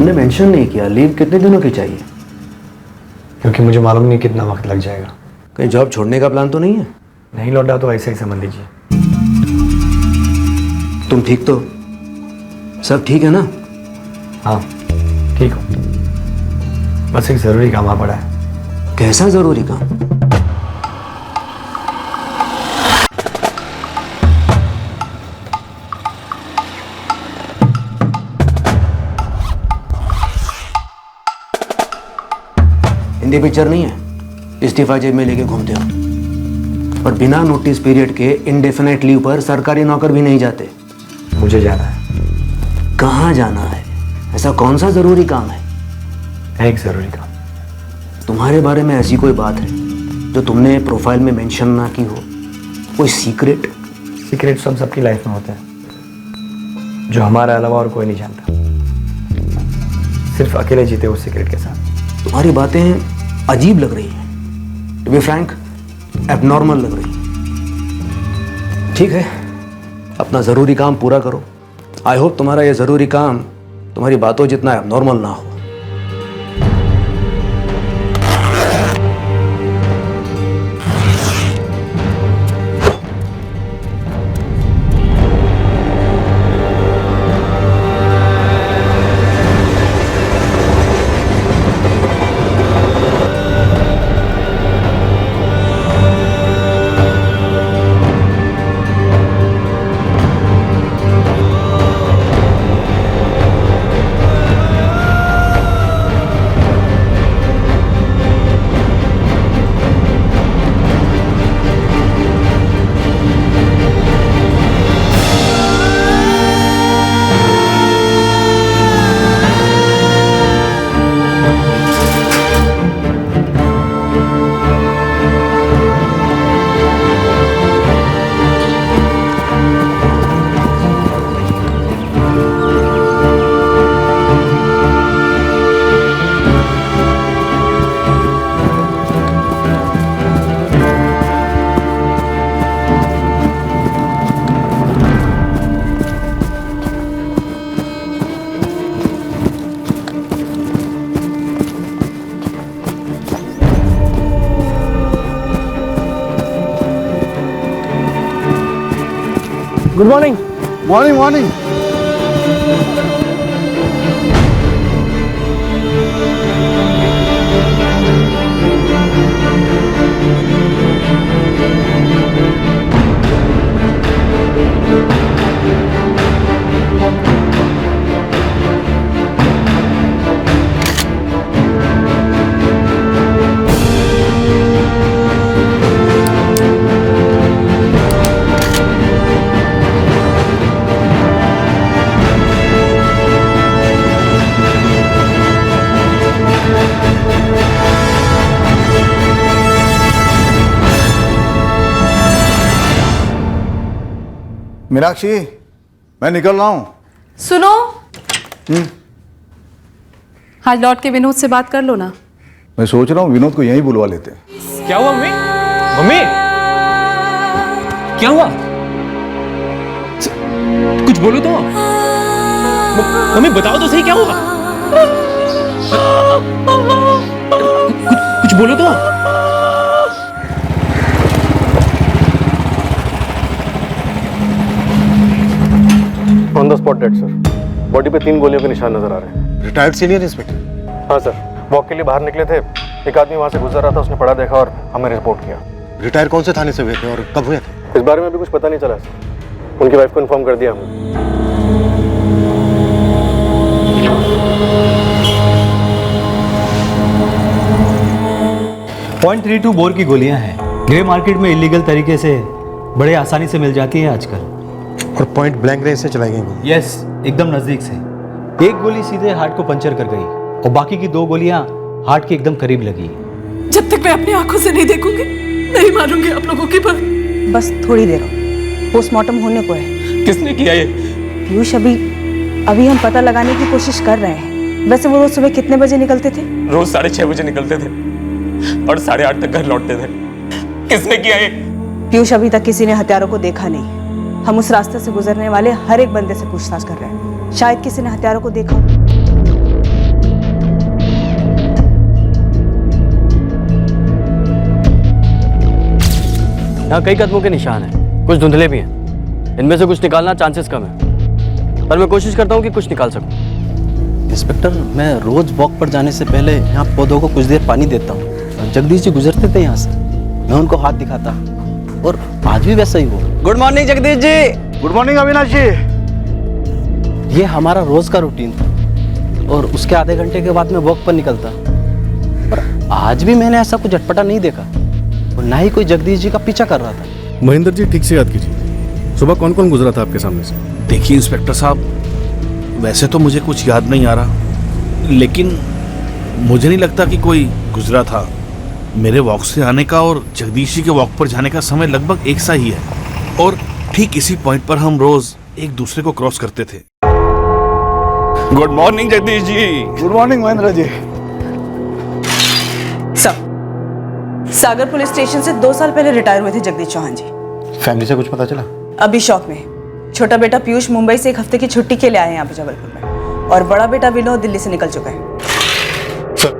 तुमने मेंशन नहीं किया लीव कितने दिनों की चाहिए? क्योंकि मुझे मालूम नहीं कितना वक्त लग जाएगा। कहीं जॉब छोड़ने का प्लान तो नहीं है? नहीं लौटा तो ऐसे ही समझ लीजिए। तुम ठीक तो? सब ठीक है ना? हाँ ठीक हो, बस एक ज़रूरी काम आ पड़ा है। कैसा ज़रूरी काम? हिंदी पिक्चर नहीं है, इस्तीफा जेब में लेके घूमते हो। पर बिना नोटिस पीरियड के इंडेफिनेट लीव पर सरकारी नौकर भी नहीं जाते। मुझे जाना है। कहाँ जाना है? ऐसा कौन सा ज़रूरी काम है? एक ज़रूरी काम। तुम्हारे बारे में ऐसी कोई बात है जो तुमने प्रोफाइल में मेंशन ना की हो? कोई सीक्रेट? सीक्रेट सब सबकी लाइफ में होते हैं, जो हमारे अलावा और कोई नहीं जानता। सिर्फ अकेले जीते उस सीक्रेट के साथ। तुम्हारी बातें अजीब लग रही हैं, टू बी फ्रैंक एबनॉर्मल लग रही हैं। ठीक है, अपना ज़रूरी काम पूरा करो। आई होप तुम्हारा ये ज़रूरी काम तुम्हारी बातों जितना एबनॉर्मल ना हो। Good morning. Morning morning. Meenakshi, मैं निकल रहा हूँ। सुनो, आज लौट के विनोद से बात कर लो ना। मैं सोच रहा हूँ विनोद को यहीं बुलवा लेते हैं। क्या हुआ मम्मी? मम्मी क्या हुआ? कुछ बोलो तो। मम्मी बताओ तो सही, क्या हुआ? कुछ बोलो तो। On the spot dead sir. Body पे 3 गोलियों के निशान नजर आ रहे हैं। Retired senior inspector? हाँ सर, वॉक के लिए बाहर निकले थे, एक आदमी वहाँ से गुजर रहा था, उसने पड़ा देखा और हमें रिपोर्ट किया। रिटायर कौन से थाने से हुए थे और कब हुए थे? इस बारे में अभी कुछ पता नहीं चला सर। उनकी वाइफ को इन्फॉर्म कर दिया हमने। .32 बोर की गोलियां हैं। ग्रे मार्केट में इलीगल तरीके से बड़े आसानी से मिल जाती है आजकल। और पॉइंट ब्लैंक रेंज से चलाई गई? यस, एकदम नजदीक से। एक गोली सीधे हार्ट को पंचर कर गई और बाकी की 2 गोलियां हार्ट के एकदम करीब लगी। जब तक मैं अपनी आंखों से नहीं देखूंगी नहीं मानूंगी आप लोगों की बात। बस थोड़ी देर हो, पोस्टमार्टम होने को है। किसने किया ये? पीयूष, अभी हम पता लगाने की कोशिश कर रहे हैं। वैसे वो रोज सुबह कितने बजे निकलते थे? रोज 6:30 बजे निकलते थे और 8:30 तक घर लौटते थे। किसने किया ये? पीयूष, अभी तक किसी ने हथियारों को देखा नहीं। हम उस रास्ते से गुजरने वाले हर एक बंदे से पूछताछ कर रहे हैं, शायद किसी ने हथियारों को देखा हो। यहाँ कई कदमों के निशान हैं, कुछ धुंधले भी हैं। इनमें से कुछ निकालना चांसेस कम है, पर मैं कोशिश करता हूँ कि कुछ निकाल सकूँ। इंस्पेक्टर, मैं रोज वॉक पर जाने से पहले यहाँ पौधों को कुछ देर पानी देता हूँ। जगदीश जी गुजरते थे यहाँ से, मैं उनको हाथ दिखाता और आज भी वैसा ही हुआ। Good morning Jagdish ji. Good morning Avinash जी। ये हमारा रोज का रूटीन था और उसके आधे घंटे के बाद मैं वॉक पर निकलता, और आज भी मैंने ऐसा कुछ अटपटा नहीं देखा और ना ही कोई जगदीश जी का पीछा कर रहा था। महेंद्र जी, ठीक से याद कीजिए, सुबह कौन कौन गुजरा था आपके सामने से? देखिए इंस्पेक्टर साहब, वैसे तो मुझे कुछ याद नहीं आ रहा, लेकिन मुझे नहीं लगता कि कोई गुजरा था। मेरे वॉक से आने का और जगदीश जी के वॉक पर जाने का समय लगभग एक सा ही है, और ठीक इसी पॉइंट पर हम रोज एक दूसरे को क्रॉस करते थे। Good morning Jagdish ji. Good morning Mahendra ji. सागर पुलिस स्टेशन से 2 साल पहले रिटायर हुए थे जगदीश चौहान जी। फैमिली से कुछ पता चला? अभी शौक में। छोटा बेटा पीयूष मुंबई से 1 हफ्ते की छुट्टी के लिए आए हैं यहाँ पे जबलपुर में, और बड़ा बेटा विनोद दिल्ली से निकल चुका है। सर,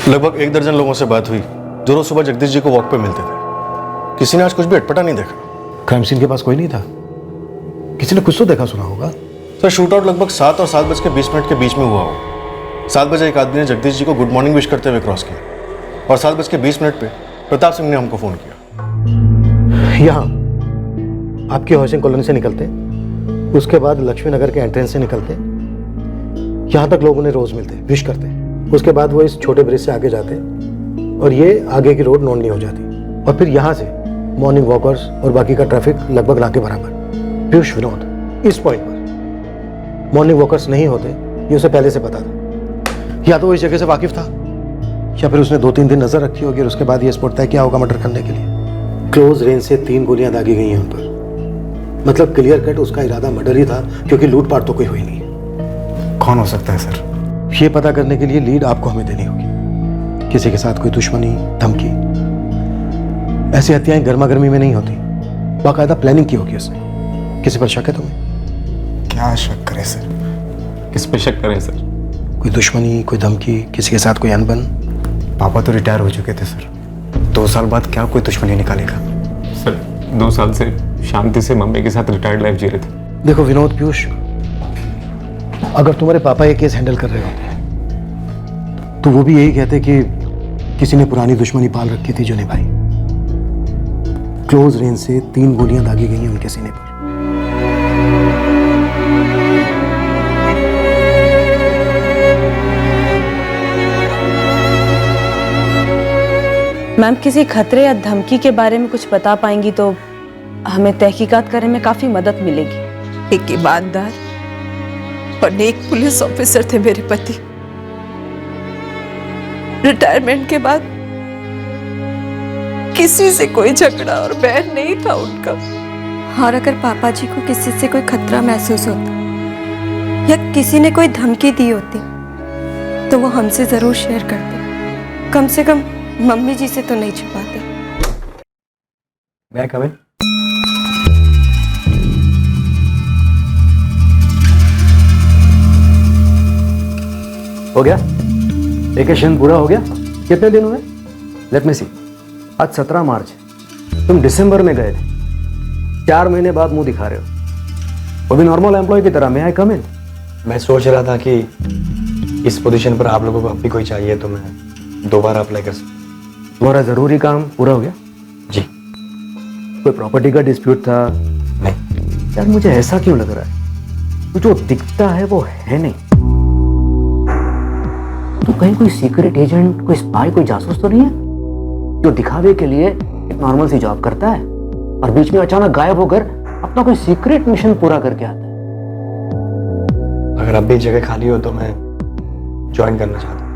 लगभग 1 दर्जन लोगों से बात हुई जो रोज सुबह जगदीश जी को वॉक पे मिलते थे। किसी ने आज कुछ भी अटपटा नहीं देखा। क्राइम सीन के पास कोई नहीं था। किसी ने कुछ तो देखा सुना होगा। सर, शूट आउट लगभग 7 और 7:20 के बीच में हुआ हो। 7 बजे एक आदमी ने जगदीश जी को गुड मॉर्निंग विश करते हुए क्रॉस किया, और 7:20 पे प्रताप सिंह ने हमको फोन किया। यहाँ आपकी हाउसिंग कॉलोनी से निकलते, उसके बाद लक्ष्मी नगर के एंट्रेंस से निकलते, यहाँ तक लोग उन्हें रोज मिलते, विश करते। उसके बाद वो इस छोटे ब्रिज से आगे जाते और ये आगे की रोड नॉन नहीं हो जाती, और फिर यहाँ से मॉर्निंग वॉकर्स और बाकी का ट्रैफिक लगभग ना के बराबर। पीयूष विनोद इस पॉइंट पर मॉर्निंग वॉकर्स नहीं होते, ये उसे पहले से पता था। या तो वो इस जगह से वाकिफ था, या फिर उसने 2-3 दिन नजर रखी होगी और उसके बाद ये स्पॉट तय किया होगा मर्डर करने के लिए। क्लोज रेंज से 3 गोलियां दागी गई हैं उन पर। मतलब क्लियर कट उसका इरादा मर्डर ही था, क्योंकि लूटपाट तो कोई हुई नहीं। कौन हो सकता है सर? ये पता करने के लिए लीड आपको हमें देनी होगी। किसी के साथ कोई दुश्मनी, धमकी, ऐसी हत्याएं गर्मा गर्मी में नहीं होती, बाकायदा प्लानिंग की होगी उसने। किसी पर शक है तुम्हें? क्या शक करें सर? किस पे शक करें सर? कोई दुश्मनी, कोई धमकी, किसी के साथ कोई अनबन? पापा तो रिटायर हो चुके थे सर, 2 साल बाद क्या कोई दुश्मनी निकालेगा? सर 2 साल से शांति से मम्मी के साथ रिटायर्ड लाइफ जी रहे थे। देखो विनोद, पीयूष, अगर तुम्हारे पापा ये केस हैंडल कर रहे होते तो वो भी यही कहते कि किसी ने पुरानी दुश्मनी पाल रखी थी जो निभाई। क्लोज रेंज से 3 गोलियां दागी गई हैं उनके सीने पर। मैम, किसी खतरे या धमकी के बारे में कुछ बता पाएंगी तो हमें तहकीकात करने में काफी मदद मिलेगी। एक ईमानदार और नेक पुलिस ऑफिसर थे मेरे पति। रिटायरमेंट के बाद किसी से कोई झगड़ा और बैर नहीं था उनका। और अगर पापा जी को किसी से कोई खतरा महसूस होता या किसी ने कोई धमकी दी होती तो वो हमसे जरूर शेयर करते। कम से कम मम्मी जी से तो नहीं छिपाते। मैं कम इन? हो गया? वेकेशन पूरा हो गया? कितने दिन हुए? लेट मी सी, आज 17 मार्च, तुम दिसंबर में गए थे। 4 महीने बाद मुंह दिखा रहे हो, वो भी नॉर्मल एम्प्लॉय की तरह। मैं आई कम इन? मैं सोच रहा था कि इस पोजीशन पर आप लोगों को अब भी कोई चाहिए तो मैं दोबारा अप्लाई कर सकूं। तुम्हारा जरूरी काम पूरा हो गया? जी। कोई प्रॉपर्टी का डिस्प्यूट था? नहीं। यार मुझे ऐसा क्यों लग रहा है, जो दिखता है वो है नहीं। तो कहीं कोई सीक्रेट एजेंट, कोई स्पाई, कोई जासूस तो नहीं है जो दिखावे के लिए एक नॉर्मल सी जॉब करता है और बीच में अचानक गायब होकर अपना कोई सीक्रेट मिशन पूरा करके आता है? अगर अब भी जगह खाली हो तो मैं ज्वाइन करना चाहता हूँ।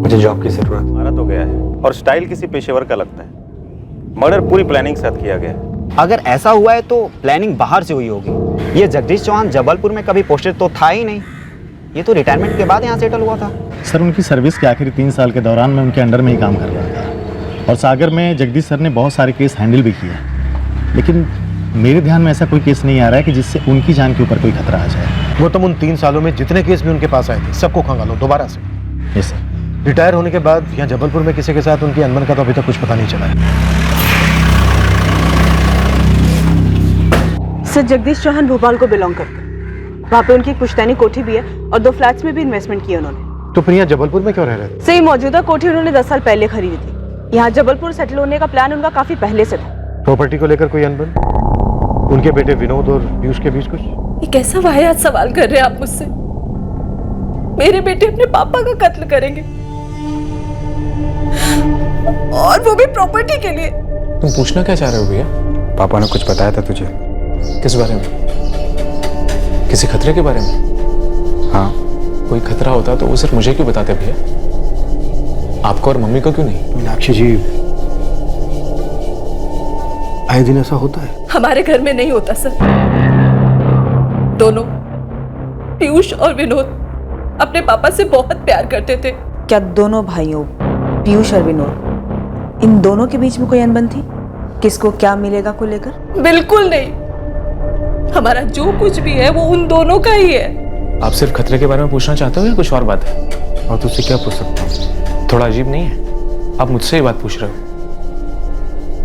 मुझे जॉब की जरूरत है। मारा तो गया है और स्टाइल किसी पेशेवर का लगता है। मर्डर पूरी प्लानिंग साथ किया गया है। अगर ऐसा हुआ है तो प्लानिंग बाहर से हुई होगी। ये जगदीश चौहान जबलपुर में कभी पोस्टेड तो था ही नहीं, ये तो रिटायरमेंट के बाद यहाँ सेटल हुआ था। सर, उनकी सर्विस के आखिरी 3 साल के दौरान मैं उनके अंडर में ही काम कर रहा था, और सागर में जगदीश सर ने बहुत सारे केस हैंडल भी किए, लेकिन मेरे ध्यान में ऐसा कोई केस नहीं आ रहा है कि जिससे उनकी जान के ऊपर कोई खतरा आ जाए। वो तुम उन 3 सालों में जितने केस भी उनके पास आए थे सबको खंगालो दोबारा से। Yes sir. रिटायर होने के बाद यहाँ जबलपुर में किसी के साथ उनकी अनबन का तो अभी तक कुछ पता नहीं चला है। सर जगदीश चौहान भोपाल को बिलोंग करते हैं। वहाँ पे उनकी एक पुश्तैनी कोठी भी है और 2 फ्लैट्स में भी इन्वेस्टमेंट किया उन्होंने। तो फिर यहाँ जबलपुर में क्यों रह रहे थे? सही मौजूदा कोठी उन्होंने 10 साल पहले खरीदी थी। यहाँ जबलपुर सेटल होने का प्लान उनका काफी पहले से था। प्रॉपर्टी को लेकर कोई अनबन? उनके बेटे विनोद और पीयूष के बीच कुछ? ये कैसा वाहियात सवाल कर रहे हैं आप मुझसे? मेरे बेटे अपने पापा का कत्ल करेंगे और वो भी प्रॉपर्टी के लिए। तुम पूछना क्या चाह रहे हो भैया? पापा ने कुछ बताया था तुझे? किस बारे में? किसी खतरे के बारे में? हाँ। कोई खतरा होता तो वो सिर्फ मुझे क्यों बताते भैया? आपको और मम्मी को क्यों नहीं? मीनाक्षी जी, आए दिन ऐसा होता है? हमारे घर में नहीं होता सर। दोनों पीयूष और विनोद अपने पापा से बहुत प्यार करते थे। क्या दोनों भाइयों पीयूष और विनोद, इन दोनों के बीच में कोई अनबन थी? किसको क्या मिलेगा को लेकर? बिल्कुल नहीं। हमारा जो कुछ भी है वो उन दोनों का ही है। आप सिर्फ खतरे के बारे में पूछना चाहते हो या कुछ और बात है? और तुझसे क्या पूछ सकता हूँ? थोड़ा अजीब नहीं है? आप मुझसे ही बात पूछ रहे हो।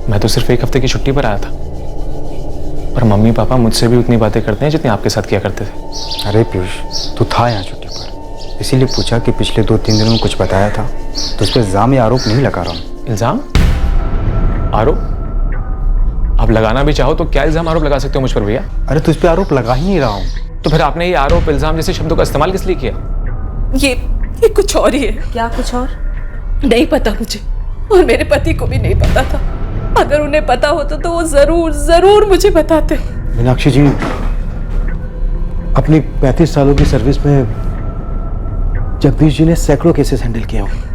मैं तो सिर्फ 1 हफ्ते की छुट्टी पर आया था और मम्मी पापा मुझसे भी उतनी बातें करते हैं जितनी आपके साथ किया करते थे। अरे पीयूष, तू था यहाँ छुट्टी पर, इसीलिए पूछा कि पिछले 2-3 दिनों में कुछ बताया था। तो उस पर इल्जाम या आरोप नहीं लगा रहा हूँ। इल्जाम? आरोप? आप लगाना भी चाहो तो क्या इल्जाम आरोप लगा सकते हो मुझ पर भैया? अरे तुझ पे आरोप लगा ही नहीं रहा हूँ। तो फिर आपने ये आरोप इल्जाम जैसे शब्दों का इस्तेमाल किस लिए किया? ये कुछ और ही है। क्या कुछ और? नहीं पता मुझे, और मेरे पति को भी नहीं पता था। अगर उन्हें पता होता तो वो जरूर मुझे बताते। मीनाक्षी जी, अपनी 35 सालों की सर्विस में जगदीश जी ने सैकड़ों केसेस हैंडल किए होंगे।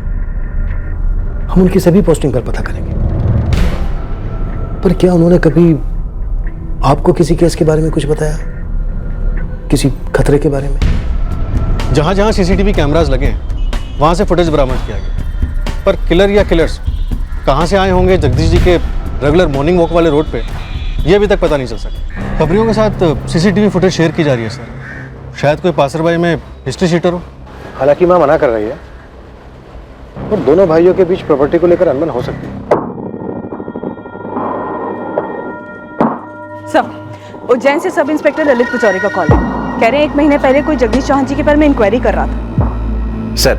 हम उनकी सभी पोस्टिंग पर पता करेंगे। पर क्या उन्होंने कभी आपको किसी केस के बारे में कुछ बताया? किसी खतरे के बारे में? जहां जहां सीसीटीवी कैमरास लगे हैं वहां से फुटेज बरामद किया गया, पर किलर या किलर्स कहां से आए होंगे जगदीश जी के रेगुलर मॉर्निंग वॉक वाले रोड पे, ये अभी तक पता नहीं चल सका। खबरियों के साथ सीसीटीवी फुटेज शेयर की जा रही है सर। शायद कोई पासरबाई में हिस्ट्री शीटर हो। हालांकि मां मना कर रही है, और दोनों भाइयों के बीच प्रॉपर्टी को लेकर अनबन हो सकती है। सब उज्जैन से सब इंस्पेक्टर ललित पुचौरी का कॉल है। कह रहे हैं 1 महीने पहले कोई जगदीश चौहान जी के बारे में इंक्वायरी कर रहा था। सर,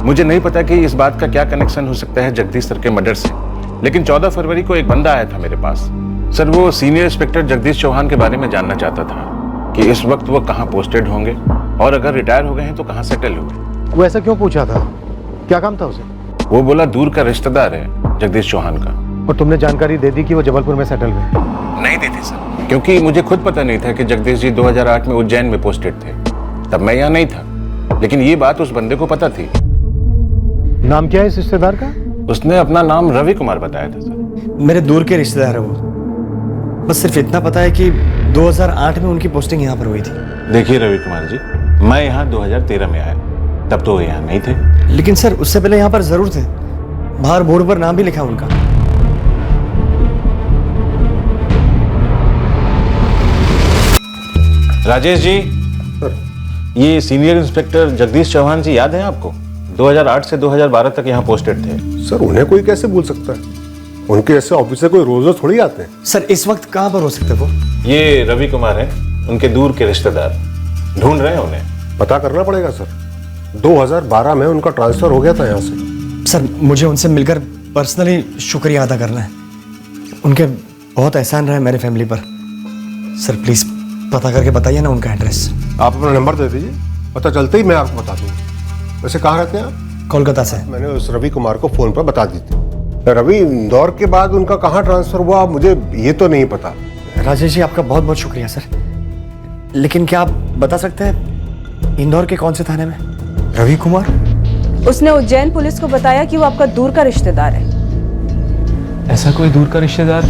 मुझे नहीं पता कि इस बात का क्या कनेक्शन हो सकता है जगदीश सर के मर्डर से, लेकिन 14 फरवरी को एक बंदा आया था मेरे पास। सर, वो सीनियर इंस्पेक्टर जगदीश चौहान के बारे में जानना चाहता था कि इस वक्त वो कहाँ पोस्टेड होंगे और अगर रिटायर हो गए हैं तो कहाँ सेटल हुए। वो ऐसा क्यों पूछा था? क्या काम था उसे? वो बोला दूर का रिश्तेदार है जगदीश चौहान का। और तुमने जानकारी दे दी कि वो जबलपुर में सेटल हुए? नहीं दी थी सर, क्योंकि मुझे खुद पता नहीं था कि जगदीश जी 2008 में उज्जैन में पोस्टेड थे। तब मैं यहाँ नहीं था, लेकिन ये बात उस बंदे को पता थी। नाम क्या है इस रिश्तेदार का? उसने अपना नाम रवि कुमार बताया था सर। मेरे दूर के रिश्तेदार है वो। बस सिर्फ इतना पता है कि 2008 में उनकी पोस्टिंग यहाँ पर हुई थी। देखिए रवि कुमार जी, मैं यहाँ 2013 में आया, तब तो वो यहाँ नहीं थे। लेकिन सर उससे पहले यहाँ पर जरूर थे। बाहर बोर्ड पर नाम भी लिखा उनका। राजेश जी, ये सीनियर इंस्पेक्टर जगदीश चौहान जी याद है आपको? 2008 से 2012 तक यहाँ पोस्टेड थे। सर, उन्हें कोई कैसे भूल सकता है? उनके ऐसे ऑफिसर कोई रोज रोज थोड़ी आते हैं। सर, इस वक्त कहाँ पर हो सकते वो? ये रवि कुमार हैं, उनके दूर के रिश्तेदार। ढूंढ रहे हैं उन्हें। पता करना पड़ेगा सर। 2012 में उनका ट्रांसफर हो गया था यहाँ से। सर, मुझे उनसे मिलकर पर्सनली शुक्रिया अदा करना है। उनके बहुत एहसान रहे मेरे फैमिली पर। सर प्लीज पता करके बताइए ना उनका एड्रेस। आप अपना नंबर दे दीजिए, पता चलते ही मैं आपको बता दूंगा। वैसे कहाँ रहते हैं आप? कोलकाता से। मैंने उस रवि कुमार को फोन पर बता दी थी। रवि, इंदौर के बाद उनका कहाँ ट्रांसफर हुआ मुझे ये तो नहीं पता। राजेश जी, आपका बहुत बहुत शुक्रिया सर। लेकिन क्या आप बता सकते हैं इंदौर के कौन से थाने में? रवि कुमार? उसने उज्जैन पुलिस को बताया कि वो आपका दूर का रिश्तेदार है। ऐसा कोई दूर का रिश्तेदार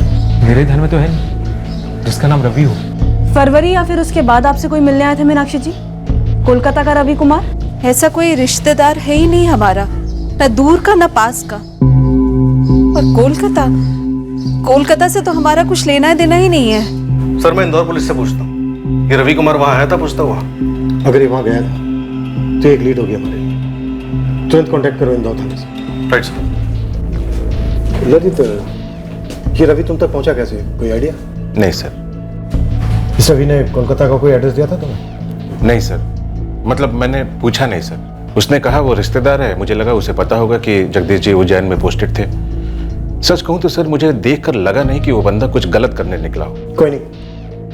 मेरे ध्यान में तो है नहीं जिसका नाम रवि हो। फरवरी या फिर उसके बाद आपसे कोई मिलने आया था मीनाक्षी जी? कोलकाता का रवि कुमार? ऐसा कोई रिश्तेदार है ही नहीं हमारा, न दूर का न पास का। और कोलकाता से तो हमारा कुछ लेना देना ही नहीं है। सर, मैं इंदौर पुलिस से पूछता हूँ, ये रवि कुमार वहाँ आया था पूछता हुआ? अगर ये वहाँ गया था तो एक लीड हो गया हमारे लिए। तुरंत कांटेक्ट करो इंदौर थाने से। Right sir. ललित, ये रवि तुम तक पहुंचा कैसे, कोई आइडिया? नहीं सर। इस रवि ने कोलकाता का कोई एड्रेस दिया था तुम्हें? नहीं सर, मतलब मैंने पूछा नहीं सर। उसने कहा वो रिश्तेदार है, मुझे लगा उसे पता होगा कि जगदीश जी उज्जैन में पोस्टेड थे। सच कहूं तो सर मुझे देखकर लगा नहीं कि वो बंदा कुछ गलत करने निकला हो। कोई नहीं,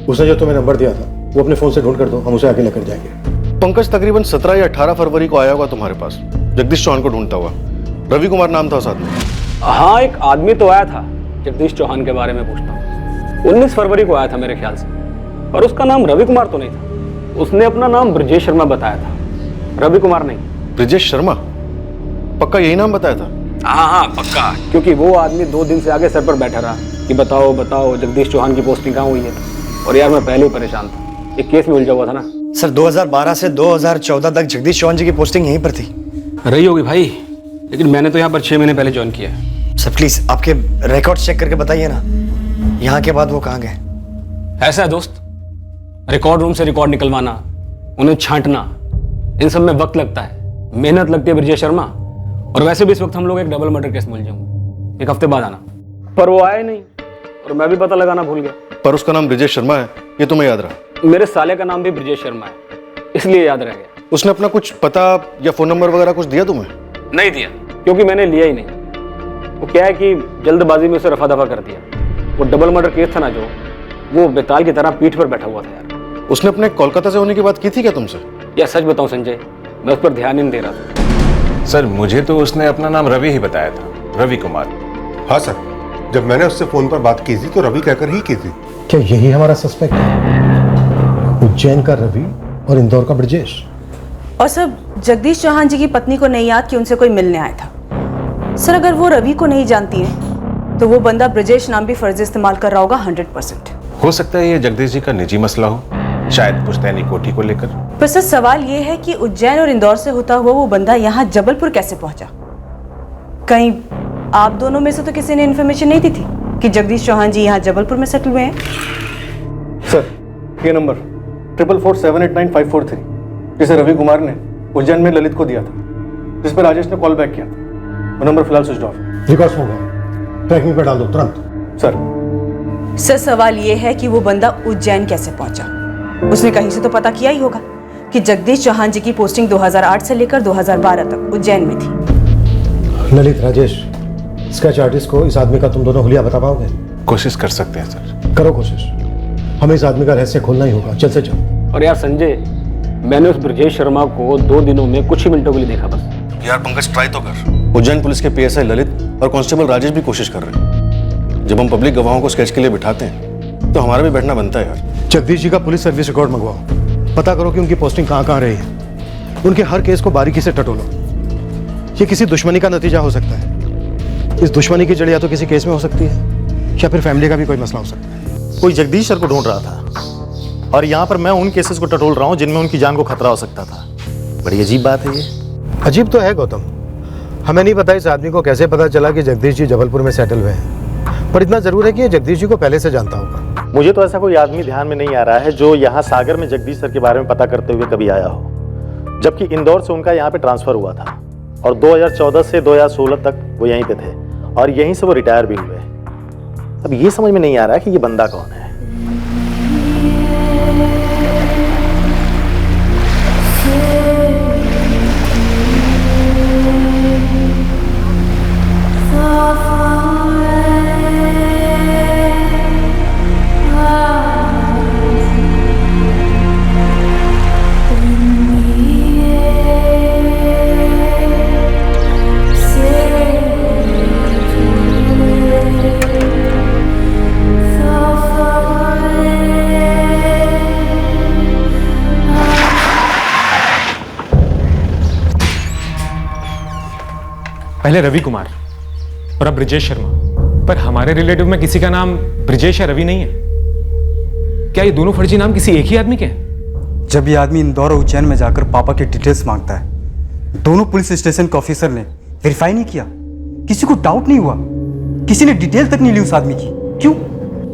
उसने जो तुम्हें नंबर दिया था वो अपने फोन से ढूंढ कर दो, हम उसे आगे लेकर जाएंगे। पंकज तकरीबन 17 या 18 फरवरी को आया होगा तुम्हारे पास, जगदीश चौहान को ढूंढता हुआ। रवि कुमार नाम था उस आदमी। हाँ, एक आदमी तो आया था जगदीश चौहान के बारे में पूछता हूँ। 19 फरवरी को आया था मेरे ख्याल से, और उसका नाम रवि कुमार तो नहीं था। उसने अपना नाम ब्रजेश शर्मा बताया था, रवि कुमार नहीं। ब्रजेश शर्मा? पक्का यही नाम बताया था? हाँ पक्का, क्योंकि वो आदमी 2 दिन से आगे सर पर बैठा रहा कि बताओ बताओ जगदीश चौहान की पोस्टिंग कहाँ हुई है। और यार मैं पहले ही परेशान था, एक केस में उलझा हुआ था ना। सर 2012 से 2014 तक जगदीश चौहान जी की पोस्टिंग यहीं पर थी। रही होगी भाई, लेकिन मैंने तो यहाँ पर 6 महीने पहले ज्वाइन किया है। सर प्लीज आपके रिकॉर्ड चेक करके बताइए ना, यहाँ के बाद वो कहाँ गए? ऐसा है दोस्त, रिकॉर्ड रूम से रिकॉर्ड निकलवाना, उन्हें छांटना, इन सब में वक्त लगता है, मेहनत लगती है ब्रजेश शर्मा। और वैसे भी इस वक्त हम लोग एक डबल मर्डर केस में उलझे होंगे। 1 हफ्ते बाद आना। पर वो आया नहीं, और मैं भी पता लगाना भूल गया। पर उसका नाम ब्रजेश शर्मा है, ये तुम्हें याद रहा? मेरे साले का नाम भी ब्रजेश शर्मा है, इसलिए याद रह गया। उसने अपना कुछ पता या फोन नंबर वगैरह कुछ दिया तुम्हें? नहीं दिया, क्योंकि मैंने लिया ही नहीं। वो क्या है कि जल्दबाजी में उसे रफा दफा कर दिया। वो डबल मर्डर केस था ना जो, वो बेताल की तरह पीठ पर बैठा हुआ था यार। उसने अपने कोलकाता से होने की बात की थी क्या तुमसे? या सच बताऊं संजय, मैं उस पर ध्यान ही नहीं दे रहा था। सर मुझे तो उसने अपना नाम रवि ही बताया था, रवि कुमार। हाँ सर, जब मैंने उससे फोन पर बात की थी तो रवि कहकर ही की थी। क्या यही हमारा सस्पेक्ट है? उज्जैन का रवि और इंदौर का ब्रजेश। और सर जगदीश चौहान जी की पत्नी को नहीं याद कि उनसे कोई मिलने आया था। सर अगर वो रवि को नहीं जानती है तो वो बंदा ब्रजेश नाम भी फर्जी इस्तेमाल कर रहा होगा 100%। हो सकता है ये जगदीश जी का निजी मसला हो, शायद पुश्तैनी कोठी को लेकर। पर सर सवाल ये है कि उज्जैन और इंदौर से होता हुआ वो बंदा यहाँ जबलपुर कैसे पहुंचा? कहीं आप दोनों में से तो किसी ने इन्फॉर्मेशन नहीं दी थी कि जगदीश चौहान जी यहाँ जबलपुर में सेटल हुए हैं? सर ये नंबर 444789543 जिसे रवि कुमार ने उज्जैन में ललित को दिया था, जिस पर राजेश ने कॉल बैक किया था, वो नंबर फिलहाल स्विच ऑफ है। विकास होगा, ट्रैकिंग पर डाल दो तुरंत। सर सवाल ये है कि वो बंदा उज्जैन कैसे पहुंचा? उसने कहीं से तो पता किया ही होगा कि जगदीश चौहान जी की पोस्टिंग 2008 से लेकर 2012 तक उज्जैन में थी। ललित, राजेश, स्केच आर्टिस्ट को इस आदमी का तुम दोनों हुलिया बता पाओगे? कोशिश कर सकते हैं सर। करो कोशिश, हमें इस आदमी का रहस्य खोलना ही होगा, जल्द से जल्द। और यार संजय, मैंने उस ब्रजेश शर्मा को 2 दिनों में कुछ ही मिनटों के लिए देखा बस। यार पंकज ट्राई तो कर। उज्जैन पुलिस के PSI ललित और कांस्टेबल राजेश भी कोशिश कर रहे हैं। जब हम पब्लिक गवाहों को स्केच के लिए बिठाते हैं तो हमारा भी बैठना बनता है यार। जगदीश जी का पुलिस सर्विस रिकॉर्ड मंगवाओ, पता करो कि उनकी पोस्टिंग कहाँ कहाँ रही है। उनके हर केस को बारीकी से टटोलो। ये किसी दुश्मनी का नतीजा हो सकता है। इस दुश्मनी की जड़ या तो किसी केस में हो सकती है या फिर फैमिली का भी कोई मसला हो सकता है। कोई जगदीश सर को ढूंढ रहा था और यहाँ पर मैं उन केसेस को टटोल रहा हूँ जिनमें उनकी जान को खतरा हो सकता था। बड़ी अजीब बात है ये। अजीब तो है गौतम, हमें नहीं पता इस आदमी को कैसे पता चला कि जगदीश जी जबलपुर में सेटल हुए हैं, पर इतना जरूर है कि ये जगदीश जी को पहले से जानता होगा। मुझे तो ऐसा कोई आदमी ध्यान में नहीं आ रहा है जो यहाँ सागर में जगदीश सर के बारे में पता करते हुए कभी आया हो, जबकि इंदौर से उनका यहाँ पे ट्रांसफर हुआ था और 2014 से 2016 तक वो यहीं पे थे और यहीं से वो रिटायर भी हुए। अब ये समझ में नहीं आ रहा है कि ये बंदा कौन है। पहले रवि कुमार और अब ब्रजेश शर्मा, पर हमारे रिलेटिव में किसी का नाम ब्रजेश या रवि नहीं है। क्या ये दोनों फर्जी नाम किसी एक ही आदमी के हैं? जब ये आदमी इंदौर और उज्जैन में जाकर पापा के डिटेल्स मांगता है, दोनों पुलिस स्टेशन के ऑफिसर ने वेरीफाई नहीं किया, किसी को डाउट नहीं हुआ, किसी ने डिटेल तक नहीं ली उस आदमी की। क्यों?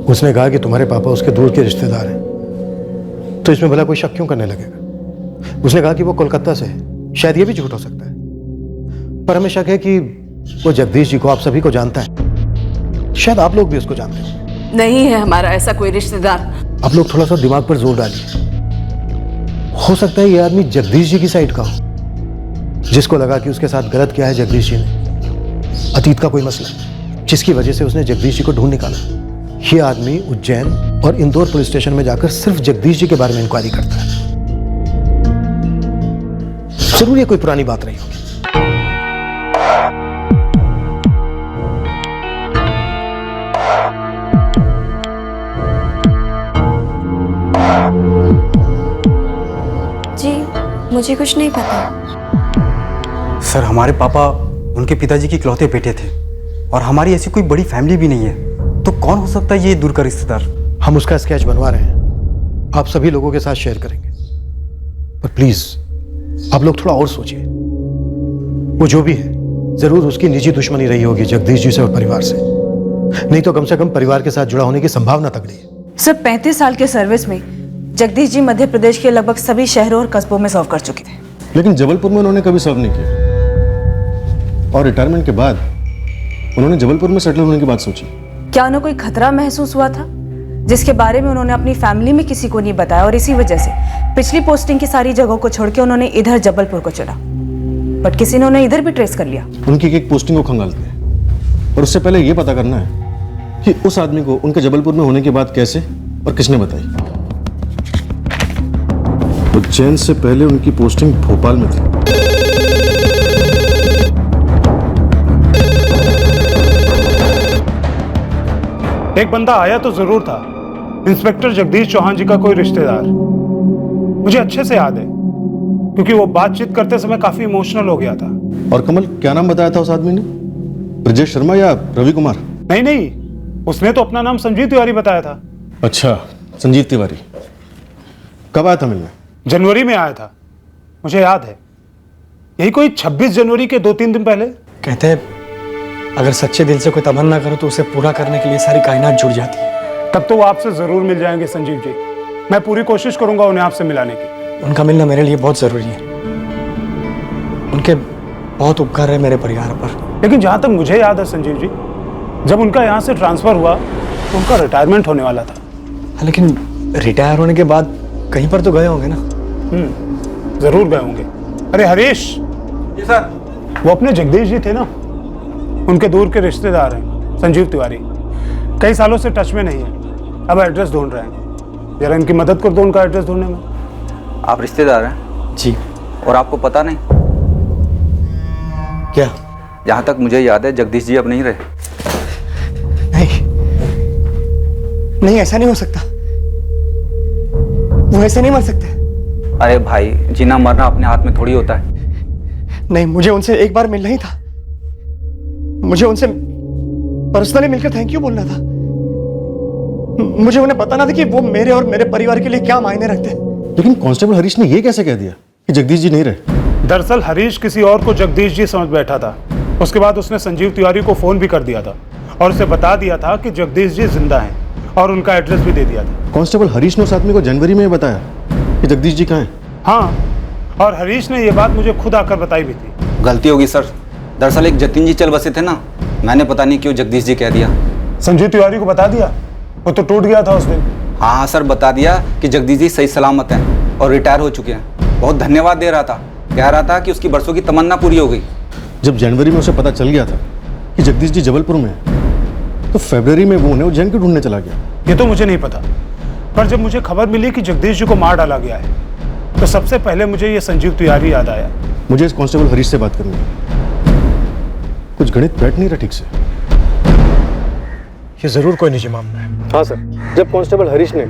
उसने कहा कि तुम्हारे पापा उसके दूर के रिश्तेदार हैं, तो इसमें भला कोई शक क्यों करने लगेगा? उसने कहा कि वो कोलकाता से है, शायद ये भी झूठ हो सकता है। पर हमें शक है कि वो जगदीश जी को आप सभी को जानता है। शायद आप लोग भी उसको जानते हो। नहीं है हमारा ऐसा कोई रिश्तेदार। आप लोग थोड़ा सा दिमाग पर जोर डालिए। हो सकता है ये आदमी जगदीश जी की साइड का हो, जिसको लगा कि उसके साथ गलत किया है जगदीश जी ने। अतीत का कोई मसला जिसकी वजह से उसने जगदीश जी को ढूंढ निकाला। ये आदमी उज्जैन और इंदौर पुलिस स्टेशन में जाकर सिर्फ जगदीश जी के बारे में इंक्वायरी करता है। जरूर ये कोई पुरानी बात रही होगी। जी मुझे कुछ नहीं पता। सर हमारे पापा उनके पिताजी के इकलौते बेटे थे और हमारी ऐसी कोई बड़ी फैमिली भी नहीं है, तो कौन हो सकता है ये दूर का रिश्तेदार? हम उसका स्केच बनवा रहे हैं, आप सभी लोगों के साथ शेयर करेंगे। पर प्लीज आप लोग थोड़ा और सोचिए। वो जो भी है जरूर उसकी निजी दुश्मनी रही होगी जगदीश जी से और परिवार से, नहीं तो कम से कम परिवार के साथ जुड़ा होने की संभावना तगड़ी है। सर 35 साल के सर्विस में जगदीश जी मध्य प्रदेश के लगभग सभी शहरों और कस्बों में सर्व कर चुके थे। लेकिन जबलपुर में उन्होंने कभी सर्व नहीं किया, और रिटायरमेंट के बाद उन्होंने जबलपुर में सेटल होने की बात सोची। क्या उन्हें कोई खतरा महसूस हुआ था जिसके बारे में उन्होंने अपनी फैमिली में किसी को नहीं बताया, और इसी वजह से पिछली पोस्टिंग की सारी जगहों को छोड़ के उन्होंने इधर जबलपुर को चुना? बट किसी ने उन्हें इधर भी ट्रेस कर लिया। उनकी एक पोस्टिंग को खंगालते हैं, और उससे पहले यह पता करना है कि उस आदमी को उनके जबलपुर में होने की बात कैसे और किसने बताई। उज्जैन से पहले उनकी पोस्टिंग भोपाल में थी। एक बंदा आया तो जरूर था, इंस्पेक्टर जगदीश चौहान जी का कोई रिश्तेदार। मुझे अच्छे से याद है क्योंकि वो बातचीत करते समय काफी इमोशनल हो गया था। और कमल, क्या नाम बताया था उस आदमी ने? ब्रजेश शर्मा या रवि कुमार? नहीं नहीं, उसने तो अपना नाम संजीव तिवारी बताया था। अच्छा, संजीव तिवारी। कब आया था मिलने? जनवरी में आया था, मुझे याद है। यही कोई 26 जनवरी के 2-3 दिन पहले। कहते हैं अगर सच्चे दिल से कोई तमन्ना करो तो उसे पूरा करने के लिए सारी कायनात जुड़ जाती है। तब तो वो आपसे जरूर मिल जाएंगे संजीव जी। मैं पूरी कोशिश करूंगा उन्हें आपसे मिलाने की। उनका मिलना मेरे लिए बहुत जरूरी है। उनके बहुत उपकार है मेरे परिवार पर। लेकिन जहां तक मुझे याद है संजीव जी, जब उनका यहाँ से ट्रांसफर हुआ तो उनका रिटायरमेंट होने वाला था। लेकिन रिटायर होने के बाद कहीं पर तो गए होंगे ना? जरूर गए होंगे। अरे हरीश जी सर, वो अपने जगदीश जी थे ना, उनके दूर के रिश्तेदार हैं संजीव तिवारी। कई सालों से टच में नहीं है, अब एड्रेस ढूंढ रहे हैं। जरा इनकी मदद कर दो उनका एड्रेस ढूंढने में। आप रिश्तेदार हैं? जी। और आपको पता नहीं? क्या? जहाँ तक मुझे याद है जगदीश जी अब नहीं रहे। नहीं, ऐसा नहीं हो सकता। वो ऐसे नहीं मर सकते। अरे भाई, जीना मरना अपने हाथ में थोड़ी होता है। नहीं, मुझे उनसे एक बार मिलना ही था। मुझे उनसे पर्सनली मिलकर थैंक यू बोलना था। मुझे उन्हें बताना था कि वो मेरे और मेरे परिवार के लिए क्या मायने रखते हैं। लेकिन कांस्टेबल हरीश ने ये कैसे कह दिया कि जगदीश जी नहीं रहे? दरअसल हरीश किसी और को जगदीश जी समझ बैठा था। उसके बाद उसने संजीव तिवारी को फोन भी कर दिया था और उसे बता दिया था कि जगदीश जी जिंदा हैं, और उनका एड्रेस भी दे दिया था। कांस्टेबल हरीश ने उस आदमी को जनवरी में बताया कि जगदीश जी कहाँ हैं? हाँ, और हरीश ने ये बात मुझे खुद आकर बताई भी थी। गलती होगी सर। दरअसल एक जतिन जी चल बसे थे ना, मैंने पता नहीं क्यों जगदीश जी कह दिया। संजीव तिवारी को बता दिया? वो तो टूट गया था उस दिन। हाँ सर, बता दिया कि जगदीश जी सही सलामत हैं और रिटायर हो चुके हैं। बहुत धन्यवाद दे रहा था, कह रहा था कि उसकी बरसों की तमन्ना पूरी हो गई। जब जनवरी में उसे पता चल गया था कि जगदीश जी जबलपुर में हैं, तो फरवरी में वो उन्हें उज्जैन क्यों ढूंढने चला गया? ये तो मुझे नहीं पता, पर जब मुझे खबर मिली कि जगदीश जी को मार डाला गया है, तो सबसे पहले मुझे ये संजीव तिवारी याद आया। मुझे इस कांस्टेबल हरीश से बात करनी है। कुछ गणित बैठ नहीं रहा ठीक से। ये जरूर कोई निजी मामला है। हाँ सर, जब कांस्टेबल हरीश ने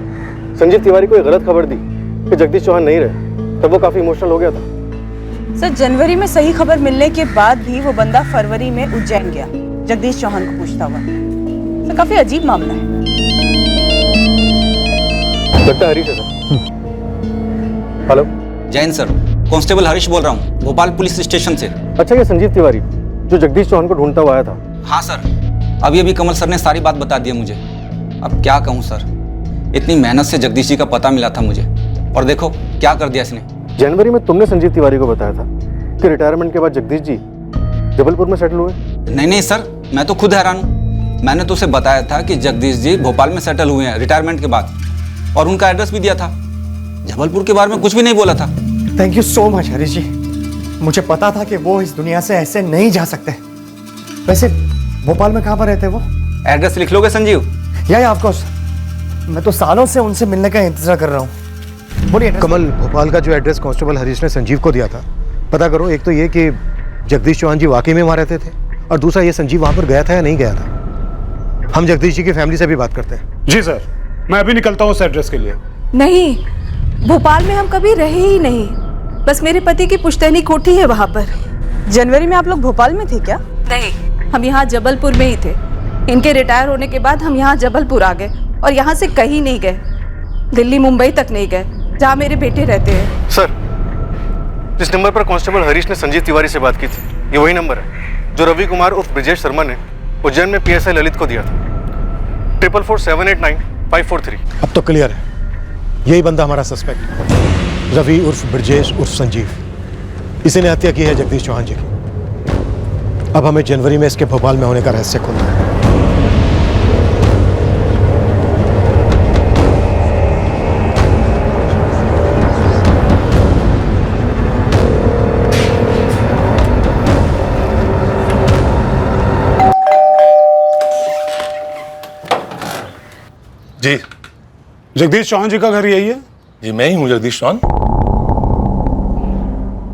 संजीव तिवारी को एक गलत खबर दी कि जगदीश चौहान नहीं रहे, तब वो काफी इमोशनल हो गया था। सर, जनवरी में सही खबर मिलने के बाद भी वो बंदा फरवरी में उज्जैन गया जगदीश चौहान को पूछता हुआ। सर, काफी अजीब मामला है। लगता है हरीश है sir. Hello, Jain sir, constable Harish बोल रहा हूँ, भोपाल पुलिस स्टेशन से। अच्छा, ये संजीव तिवारी जो जगदीश चौहान को ढूंढता हुआ आया था? हाँ सर, अभी कमल सर ने सारी बात बता दी मुझे। अब क्या कहूँ सर, इतनी मेहनत से जगदीश जी का पता मिला था मुझे, और देखो क्या कर दिया इसने। जनवरी में तुमने संजीव तिवारी को बताया था कि रिटायरमेंट के बाद जगदीश जी जबलपुर में सेटल हुए? नहीं नहीं सर, मैं तो खुद हैरान हूँ। मैंने तो उसे बताया था कि जगदीश जी भोपाल में सेटल हुए हैं रिटायरमेंट के बाद, और उनका एड्रेस भी दिया था। जबलपुर के बारे में कुछ भी नहीं बोला था। Thank you so much Harish ji, मुझे पता था कि वो इस दुनिया से ऐसे नहीं जा सकते। वैसे भोपाल में कहाँ पर रहते वो? एड्रेस लिख लोगे संजीव? या ऑफ कोर्स, मैं तो सालों से उनसे मिलने का इंतजार कर रहा हूँ। बोलिए। कमल, भोपाल का जो एड्रेस कांस्टेबल हरीश ने संजीव को दिया था, पता करो। एक तो ये कि जगदीश चौहान जी वाकई में वहाँ रहते थे, और दूसरा ये संजीव वहाँ पर गया था या नहीं गया था। हम जगदीश जी की फैमिली से भी बात करते हैं। जी सर, मैं अभी निकलता हूँ उस एड्रेस के लिए। नहीं, भोपाल में हम कभी रहे ही नहीं। बस मेरे पति की पुश्तैनी कोठी है वहाँ पर। जनवरी में आप लोग भोपाल में थे क्या? नहीं, हम यहाँ जबलपुर में ही थे। इनके रिटायर होने के बाद हम यहाँ जबलपुर आ गए, और यहाँ से कहीं नहीं गए। दिल्ली मुंबई तक नहीं गए, जहाँ मेरे बेटे रहते हैं। सर, जिस नंबर पर कांस्टेबल हरीश ने संजीव तिवारी से बात की थी, ये वही नंबर है जो रवि कुमार उर्फ ब्रिजेश शर्मा ने उज्जैन में PSI ललित को दिया था। 444789 543। अब तो क्लियर है, यही बंदा हमारा सस्पेक्ट, रवि उर्फ ब्रिजेश उर्फ संजीव। इसी ने हत्या की है जगदीश चौहान जी की। अब हमें जनवरी में इसके भोपाल में होने का रहस्य खोलना है। जी, जगदीश चौहान जी का घर यही है? जी मैं ही हूँ जगदीश चौहान।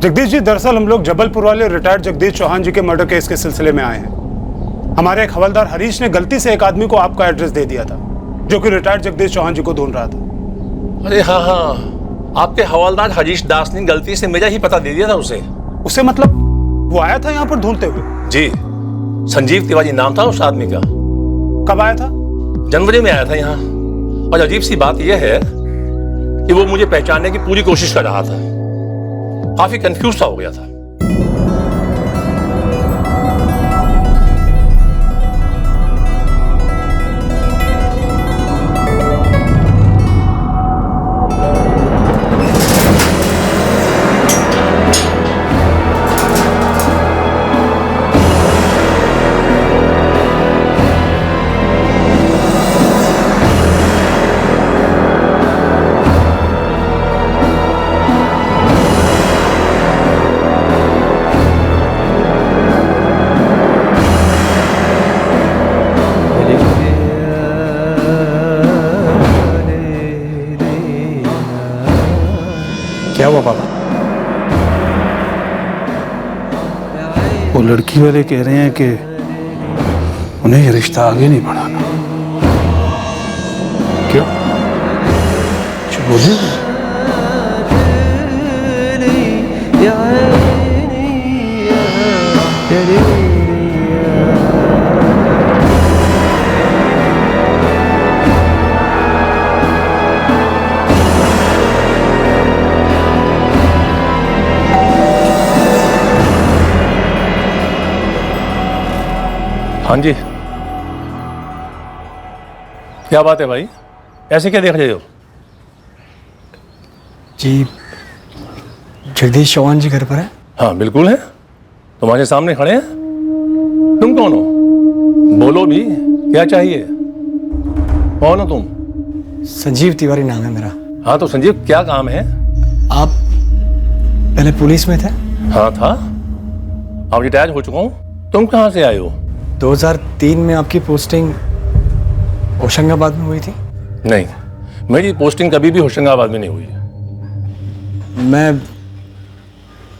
जगदीश जी, दरअसल हम लोग जबलपुर वाले रिटायर्ड जगदीश चौहान जी के मर्डर केस के सिलसिले में आए हैं। हमारे एक हवलदार हरीश ने गलती से एक आदमी को आपका एड्रेस दे दिया था, जो कि रिटायर्ड जगदीश चौहान जी को ढूंढ रहा था। अरे हाँ हाँ, आपके हवलदार हरीश दास ने गलती से मेरा ही पता दे दिया था उसे। उसे मतलब वो आया था यहाँ पर ढूंढते हुए? जी, संजीव तिवारी नाम था उस आदमी का। कब आया था? जनवरी में आया था यहाँ। और अजीब सी बात यह है कि वो मुझे पहचानने की पूरी कोशिश कर रहा था। काफी कंफ्यूज सा हो गया था। क्या हुआ पापा? वो लड़की वाले कह रहे हैं कि उन्हें ये रिश्ता आगे नहीं बढ़ाना। क्यों? कुछ बोले? हाँ जी, क्या बात है भाई, ऐसे क्या देख रहे हो? जी, जगदीश चौहान जी घर पर है? हाँ बिल्कुल है, तुम्हारे सामने खड़े हैं। तुम कौन हो? बोलो भी, क्या चाहिए? कौन हो तुम? संजीव तिवारी नाम है मेरा। हाँ तो संजीव, क्या काम है? आप पहले पुलिस में थे? हाँ था, अब रिटायर हो चुका हूँ। तुम कहाँ से आए हो? 2003 में आपकी पोस्टिंग होशंगाबाद में हुई थी? नहीं, मेरी पोस्टिंग कभी भी होशंगाबाद में नहीं हुई। मैं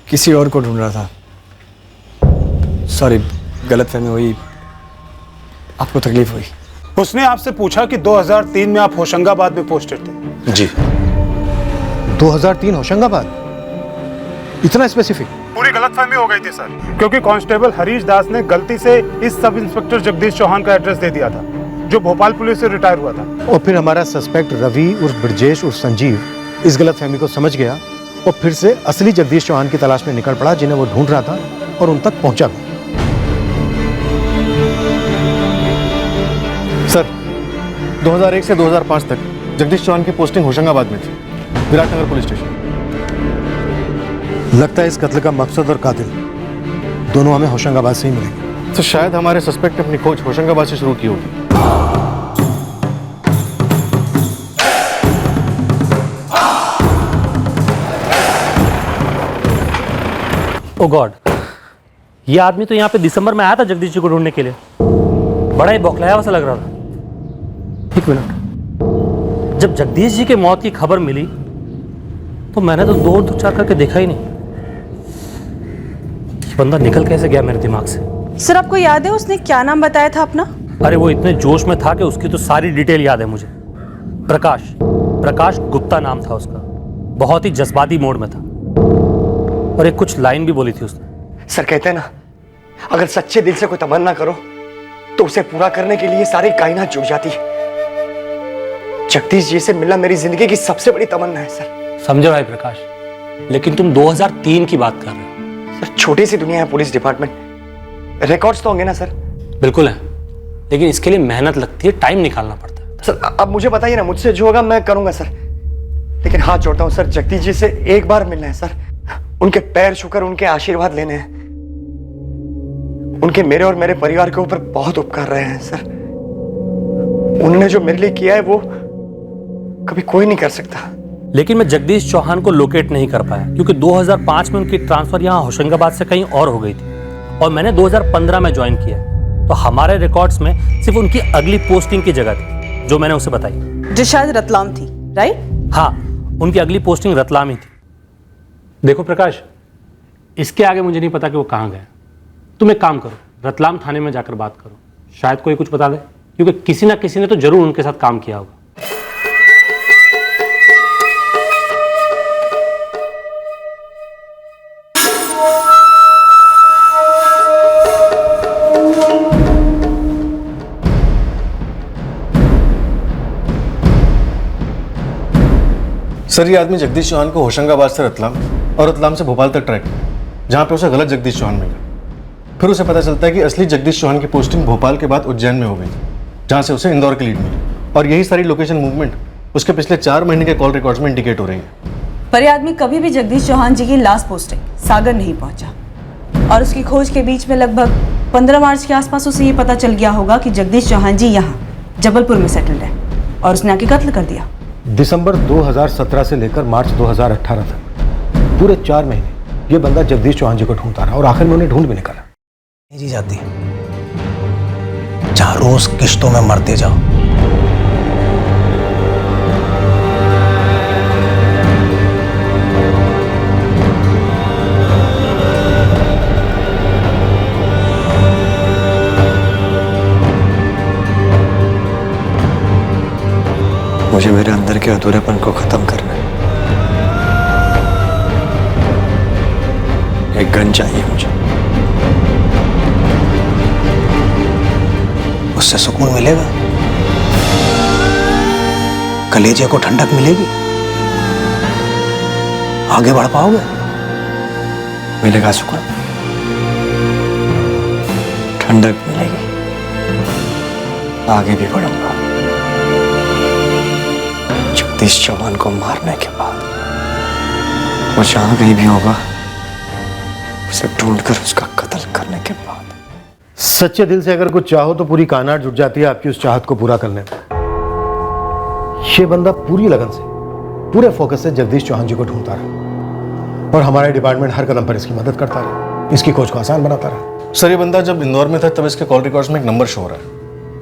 किसी और को ढूंढ रहा था। सॉरी, गलतफहमी हुई, आपको तकलीफ हुई। उसने आपसे पूछा कि 2003 में आप होशंगाबाद में पोस्टेड थे। जी। 2003 होशंगाबाद? इतना स्पेसिफिक? पूरी गलतफहमी हो गई थी सर, क्योंकि कांस्टेबल हरीश दास ने गलती से इस सब इंस्पेक्टर जगदीश चौहान का एड्रेस दे दिया था, जो भोपाल पुलिस से रिटायर हुआ था। और फिर हमारा सस्पेक्ट रवि उर्फ ब्रजेश उर्फ संजीव इस गलतफहमी को समझ गया और फिर से असली जगदीश चौहान की तलाश में निकल पड़ा, जिन्हें वो ढूंढ रहा था, और उन तक पहुंचा भी। सर, 2001 से 2005 तक जगदीश चौहान की पोस्टिंग होशंगाबाद में थी, विराटनगर पुलिस स्टेशन। लगता है इस कत्ल का मकसद और कातिल दोनों हमें होशंगाबाद से ही मिलेंगे। तो शायद हमारे सस्पेक्ट ने अपनी खोज होशंगाबाद से शुरू की होगी। ओ गॉड, ये आदमी तो यहाँ पे दिसंबर में आया था जगदीश जी को ढूंढने के लिए। बड़ा ही बौखलाया हुआ सा लग रहा था। एक मिनट, जब जगदीश जी के मौत की खबर मिली तो मैंने तो दो चार करके देखा ही नहीं। ये बंदा निकल कैसे गया मेरे दिमाग से? सर आपको याद है उसने क्या नाम बताया था अपना? अरे वो इतने जोश में था कि उसकी तो सारी डिटेल याद है मुझे। प्रकाश गुप्ता नाम था उसका। बहुत ही जज्बाती मोड में था और एक कुछ लाइन भी बोली थी उसने। सर कहते हैं ना, अगर सच्चे दिल से कोई तमन्ना करो तो उसे पूरा करने के लिए सारी कायनात जुड़ जाती है। जगदीश जी से मिलना मेरी जिंदगी की सबसे बड़ी तमन्ना है सर। समझो भाई प्रकाश, लेकिन तुम 2003 की बात कर रहे हो। सर छोटी सी दुनिया है पुलिस डिपार्टमेंट, रिकॉर्ड्स तो होंगे ना सर? बिल्कुल है, लेकिन इसके लिए मेहनत लगती है, टाइम निकालना पड़ता है। सर अब मुझे बताइए ना, मुझसे जो होगा मैं करूंगा सर, लेकिन हाथ जोड़ता हूं सर, जगदीश जी से एक बार मिलना है सर। उनके पैर छूकर उनके आशीर्वाद लेने हैं। उनके मेरे और मेरे परिवार के ऊपर बहुत उपकार रहे हैं सर। उन्होंने जो मेरे लिए किया है वो कभी कोई नहीं कर सकता। लेकिन मैं जगदीश चौहान को लोकेट नहीं कर पाया क्योंकि 2005 में उनकी ट्रांसफर यहाँ होशंगाबाद से कहीं और हो गई थी और मैंने 2015 में ज्वाइन किया। तो हमारे रिकॉर्ड्स में सिर्फ उनकी अगली पोस्टिंग की जगह थी जो मैंने उसे बताई, जो शायद रतलाम थी, राइट? हाँ, उनकी अगली पोस्टिंग रतलाम ही थी। देखो प्रकाश, इसके आगे मुझे नहीं पता कि वो कहाँ गए। तुम एक काम करो, रतलाम थाने में जाकर बात करो, शायद कोई कुछ बता दे, क्योंकि किसी ना किसी ने तो जरूर उनके साथ काम किया होगा। सर, ये आदमी जगदीश चौहान को होशंगाबाद से रतलाम और रतलाम से भोपाल तक ट्रैक किया, जहाँ पे उसे गलत जगदीश चौहान मिला। फिर उसे पता चलता है कि असली जगदीश चौहान की पोस्टिंग भोपाल के बाद उज्जैन में हो गई, जहाँ से उसे इंदौर की लीड मिली। और यही सारी लोकेशन मूवमेंट उसके पिछले 4 महीने के कॉल रिकॉर्ड्स में इंडिकेट हो रही है। पर यह आदमी कभी भी जगदीश चौहान जी की लास्ट पोस्टिंग सागर नहीं पहुंचा और उसकी खोज के बीच में लगभग 15 मार्च के आसपास उसे ये पता चल गया होगा कि जगदीश चौहान जी यहाँ जबलपुर में सेटल्ड है और उसने आके कत्ल कर दिया। दिसंबर 2017 से लेकर मार्च 2018 तक पूरे 4 महीने ये बंदा जगदीश चौहान जी को ढूंढता रहा और आखिर में उन्हें ढूंढ भी निकाला। जी जाती जहां रोज किश्तों में मरते जाओ। मुझे मेरे अंदर के अधूरेपन को खत्म करना है। एक गन चाहिए मुझे, उससे सुकून मिलेगा, कलेजे को ठंडक मिलेगी, आगे बढ़ पाओगे, मिलेगा सुकून, ठंडक मिलेगी, आगे भी बढ़ूंगा। जगदीश चौहान को मारने के बाद वो जहां कहीं भी होगा उसे ढूंढकर उसका कत्ल करने के बाद। सच्चे दिल से अगर कुछ चाहो तो पूरी कायनात जुट जाती है आपकी उस चाहत को पूरा करने में। ये बंदा पूरी लगन से, पूरे फोकस से जगदीश चौहान जी को ढूंढता रहा और हमारे डिपार्टमेंट हर कदम पर इसकी मदद करता रहा, इसकी खोज को आसान बनाता रहा। सर, ये बंदा जब इंदौर में था तब इसके कॉल रिकॉर्ड्स में एक नंबर शो हो रहा है,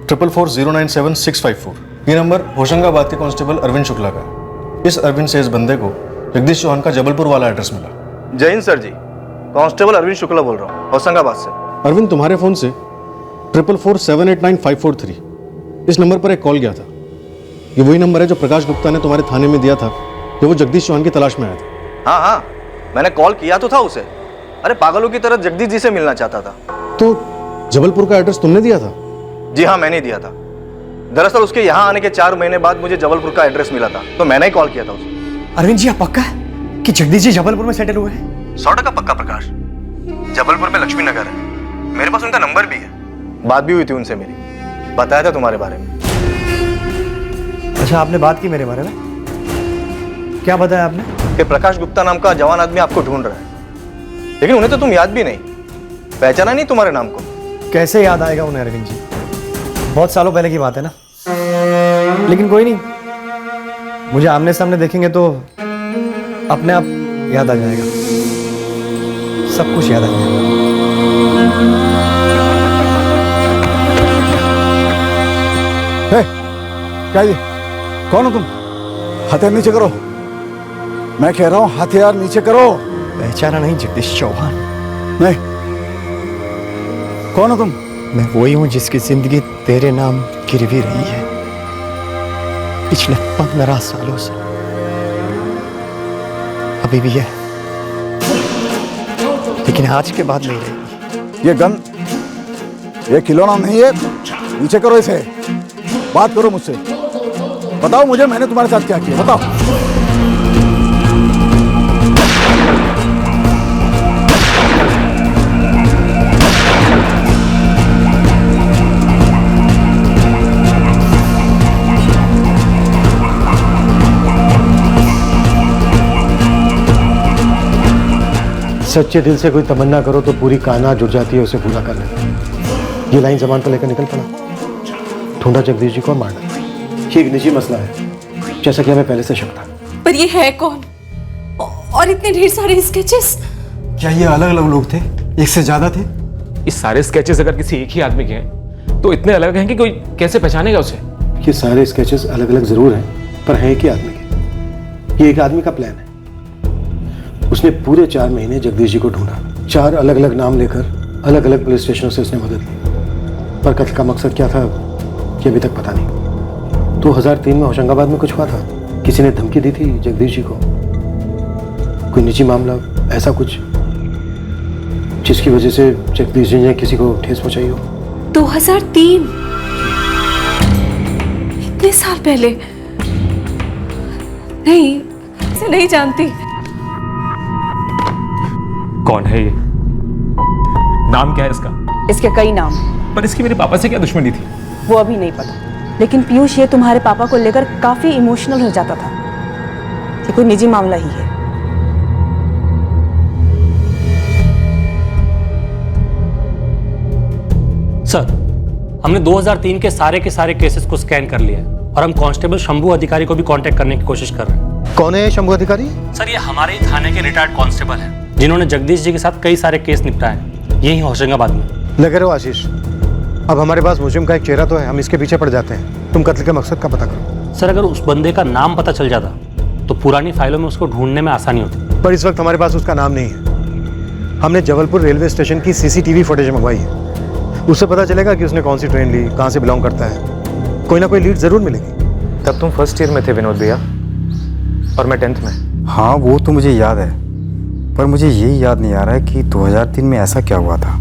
444097654। ये नंबर होशंगाबाद के कांस्टेबल अरविंद शुक्ला का है। इस अरविंद से इस बंदे को जगदीश चौहान का जबलपुर वाला एड्रेस मिला। जय हिंद सर जी, कांस्टेबल अरविंद शुक्ला बोल रहा हूँ, होशंगाबाद से। अरविंद, तुम्हारे फोन से 444789543 इस नंबर पर एक कॉल गया था। ये वही नंबर है जो प्रकाश गुप्ता ने तुम्हारे थाने में दिया था जब वो जगदीश चौहान की तलाश में आया था। हाँ हाँ, मैंने कॉल किया तो था उसे। अरे पागलों की तरह जगदीश जी से मिलना चाहता था। तो जबलपुर का एड्रेस तुमने दिया था? जी हाँ, मैंने दिया था। दरअसल उसके यहाँ आने के 4 महीने बाद मुझे जबलपुर का एड्रेस मिला था, तो मैंने ही कॉल किया था उसे। अरविंद जी, आप पक्का है कि जगदीश जी जबलपुर में सेटल हुए हैं? 100% पक्का प्रकाश। जबलपुर में लक्ष्मी नगर है, मेरे पास उनका नंबर भी है, बात भी हुई थी उनसे मेरी, बताया था तुम्हारे बारे में। अच्छा, आपने बात की मेरे बारे में? क्या बताया आपने? कि प्रकाश गुप्ता नाम का जवान आदमी आपको ढूंढ रहा है, लेकिन उन्हें तो तुम याद भी नहीं। पहचाना नहीं तुम्हारे नाम को? कैसे याद आएगा उन्हें अरविंद जी, बहुत सालों पहले की बात है ना। लेकिन कोई नहीं, मुझे आमने सामने देखेंगे तो अपने आप याद आ जाएगा, सब कुछ याद आ जाएगा। क्या ये, कौन हो तुम? हथियार नीचे करो, मैं कह रहा हूं हथियार नीचे करो। पहचाना नहीं जगदीश चौहान? नहीं, कौन हो तुम? मैं वही हूं जिसकी जिंदगी तेरे नाम गिरवी रही है पिछले 15 सालों से, अभी भी है, लेकिन आज के बाद नहीं रहेगी। ये गन, ये खिलौना नहीं है, नीचे करो इसे। बात करो मुझसे, बताओ मुझे मैंने तुम्हारे साथ क्या किया, बताओ। सच्चे दिल से कोई तमन्ना करो तो पूरी कायनात जुट जाती है उसे पूरा करने। ये लाइन जबान पर लेकर निकल पड़ा, ढूंढा जगदीश जी को मारना, ये एक निजी मसला है, जैसा कि हमें पहले से शक था। पर ये है कौन, और इतने ढेर सारे स्केचेस? क्या ये अलग अलग लोग थे, एक से ज्यादा थे? ये सारे स्केचेस अगर किसी एक ही आदमी के हैं तो इतने अलग हैं कि कोई कैसे पहचानेगा उसे? ये सारे स्केचेस अलग अलग जरूर हैं, पर हैं एक ही आदमी के। ये एक आदमी का प्लान है। उसने पूरे 4 महीने जगदीश जी को ढूंढा, 4 अलग अलग नाम लेकर अलग अलग पुलिस स्टेशनों से उसने मदद ली, पर कत्ल का मकसद क्या था ये अभी तक पता नहीं। 2003 में होशंगाबाद में कुछ हुआ था, किसी ने धमकी दी थी जगदीश जी को, कोई निजी मामला, ऐसा कुछ जिसकी वजह से जगदीश जी ने किसी को ठेस पहुंचाई हो। 2003, इतने साल पहले? नहीं, इसे नहीं जानती। कौन है ये? नाम क्या है इसका? इसके कई नाम, पर इसकी मेरे पापा से क्या दुश्मनी थी? वो अभी नहीं पता, लेकिन पीयूष ये तुम्हारे पापा को लेकर काफी इमोशनल हो जाता था। ये कोई निजी मामला ही है। सर, हमने 2003 के सारे केसेस को स्कैन कर लिया है और हम कांस्टेबल शंभू अधिकारी को भी कांटेक्ट करने की कोशिश कर रहे हैं। कौन है शंभू अधिकारी? सर, ये हमारे ही थाने के रिटायर्ड कांस्टेबल हैं जिन्होंने जगदीश जी के साथ कई सारे केस निपटाए हैं, यही होशंगाबाद में। लगे रहो आशीष, अब हमारे पास मुजरिम का एक चेहरा तो है, हम इसके पीछे पड़ जाते हैं। तुम कत्ल के मकसद का पता करो। सर, अगर उस बंदे का नाम पता चल जाता तो पुरानी फाइलों में उसको ढूंढने में आसानी होती, पर इस वक्त हमारे पास उसका नाम नहीं है। हमने जबलपुर रेलवे स्टेशन की CCTV फुटेज मंगवाई है, उससे पता चलेगा कि उसने कौन सी ट्रेन ली, कहाँ से बिलोंग करता है, कोई ना कोई लीड जरूर मिलेगी। तब तुम फर्स्ट ईयर में थे विनोद भैया, और मैं 10th में। हाँ, वो तो मुझे याद है, पर मुझे यही याद नहीं आ रहा है कि 2003 में ऐसा क्या हुआ था।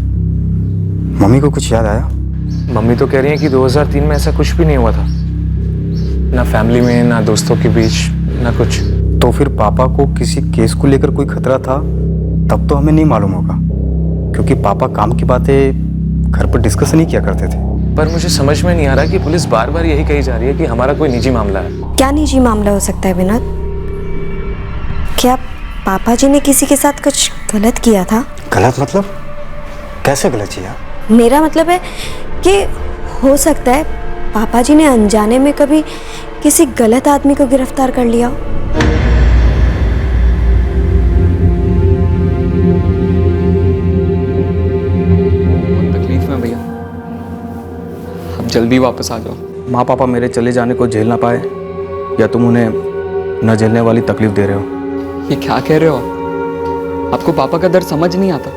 मम्मी को कुछ याद आया? मम्मी तो कह रही है कि 2003 में ऐसा कुछ भी नहीं हुआ था, ना फैमिली में, ना दोस्तों के बीच, ना कुछ। तो फिर पापा को किसी केस को लेकर कोई खतरा था, तब तो हमें नहीं मालूम होगा, क्योंकि पापा काम की बातें घर पर डिस्कस नहीं किया करते थे। पर मुझे समझ में नहीं आ रहा कि पुलिस बार बार यही कही जा रही है कि हमारा कोई निजी मामला है। क्या निजी मामला हो सकता है विनोद? क्या पापा जी ने किसी के साथ कुछ गलत किया था? गलत मतलब? कैसे गलत किया? मेरा मतलब है कि हो सकता है पापा जी ने अनजाने में कभी किसी गलत आदमी को गिरफ्तार कर लिया हो। तकलीफ में भैया, अब जल्दी वापस आ जाओ। माँ पापा मेरे चले जाने को झेल ना पाए, या तुम उन्हें न झेलने वाली तकलीफ दे रहे हो? ये क्या कह रहे हो? आपको पापा का दर्द समझ नहीं आता?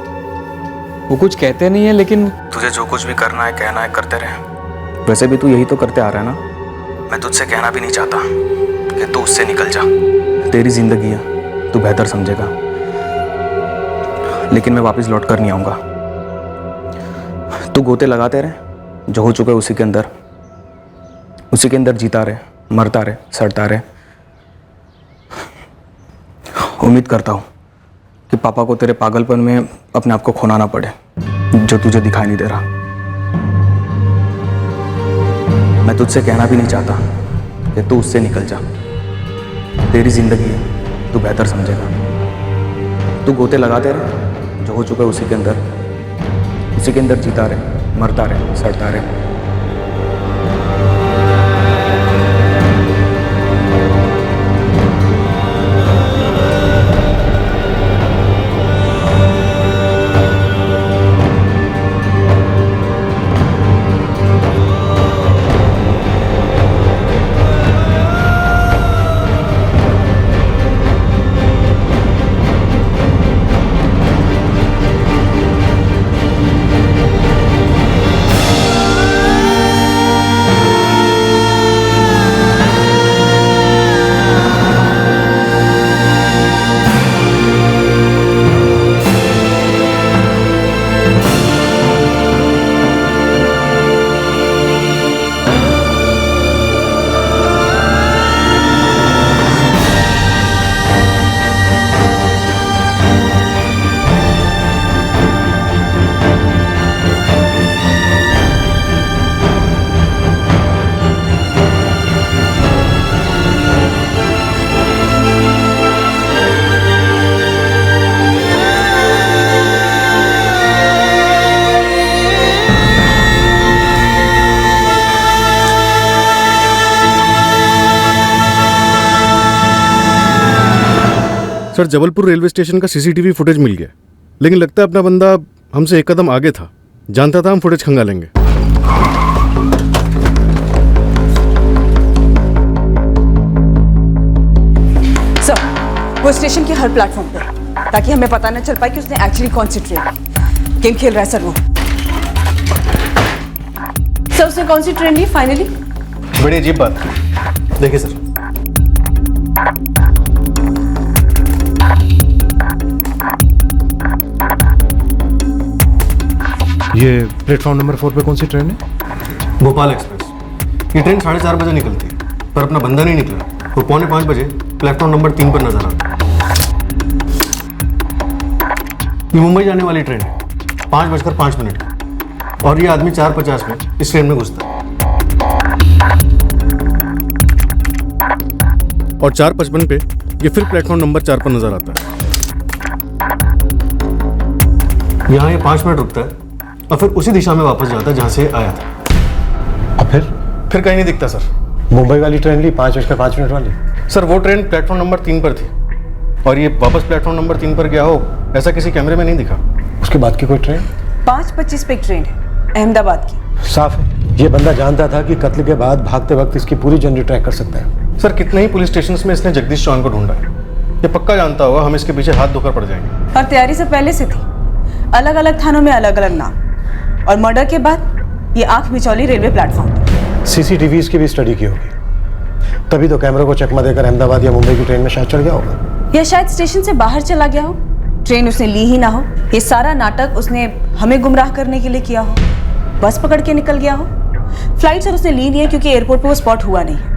वो कुछ कहते नहीं है, लेकिन तुझे जो कुछ भी करना है, कहना है, करते रहे। वैसे भी तू यही तो करते आ रहा है ना। मैं तुझसे कहना भी नहीं चाहता कि तू उससे निकल जा, तेरी जिंदगी है, तू बेहतर समझेगा, लेकिन मैं वापस लौट कर नहीं आऊंगा। तू गोते लगाते रहे, जो हो चुका है उसी के अंदर जीता रहे, मरता रहे, सड़ता रहे। उम्मीद करता हूँ कि पापा को तेरे पागलपन में अपने आप को खोना ना पड़े, जो तुझे दिखाई नहीं दे रहा। मैं तुझसे कहना भी नहीं चाहता कि तू उससे निकल जा, तेरी जिंदगी है, तू बेहतर समझेगा। तू गोते लगाते रहे, जो हो चुका है उसी के अंदर उसी के अंदर जीता रहे, मरता रहे, सड़ता रहे। सर, जबलपुर रेलवे स्टेशन का सीसीटीवी फुटेज मिल गया, लेकिन लगता है अपना बंदा हमसे एक कदम आगे था। जानता था हम फुटेज खंगालेंगे। सर, वो स्टेशन के हर प्लेटफॉर्म पे, ताकि हमें पता न चल पाए कि उसने एक्चुअली कौन सी ट्रेन गेम खेल रहा है। सर वो सर उसने कौन सी ट्रेन ली फाइनली? बड़ी अजीब बात है। देखिए सर, ये प्लेटफॉर्म नंबर 4 पे कौन सी ट्रेन है? भोपाल एक्सप्रेस। ये ट्रेन 4:30 बजे निकलती है, पर अपना बंदा नहीं निकला। वो 4:45 बजे प्लेटफॉर्म नंबर 3 पर नजर आता है। ये मुंबई जाने वाली ट्रेन है, 5:05 और ये आदमी 4:50 में इस ट्रेन में घुसता है और 4:55 पे ये फिर प्लेटफॉर्म नंबर 4 पर नजर आता है। यहाँ ये 5 मिनट रुकता है और फिर उसी दिशा में वापस जाता है जहाँ से आया था। और फिर कहीं नहीं दिखता सर। मुंबई वाली ट्रेन ली 5:05 वाली? सर वो ट्रेन प्लेटफॉर्म नंबर 3 पर थी और ये वापस प्लेटफॉर्म नंबर 3 पर गया हो, ऐसा किसी कैमरे में नहीं दिखा। उसके बाद की कोई ट्रेन? 5:25 पे एक ट्रेन है अहमदाबाद की। साफ है, ये बंदा जानता था कि कत्ल के बाद भागते वक्त इसकी पूरी जर्नी ट्रैक कर सकता है। सर कितने ही पुलिस स्टेशन में इसने जगदीश चौहान को ढूंढा है। ये पक्का जानता होगा हम इसके पीछे हाथ धोकर पड़ जाएंगे। और तैयारी से पहले से थी, अलग अलग थानों में अलग अलग नाम, और मर्डर के बाद ये आंख मिचौली रेलवे प्लेटफॉर्म पर। सीसीटीवी की भी स्टडी की होगी, तभी तो कैमरों को चकमा देकर अहमदाबाद या मुंबई की ट्रेन में शायद चढ़ गया होगा। या शायद स्टेशन से बाहर चला गया हो, ट्रेन उसने ली ही ना हो। ये सारा नाटक उसने हमें गुमराह करने के लिए किया हो, बस पकड़ के निकल गया हो। फ्लाइट सर उसने ली नहीं है क्योंकि एयरपोर्ट पे वो स्पॉट हुआ नहीं है,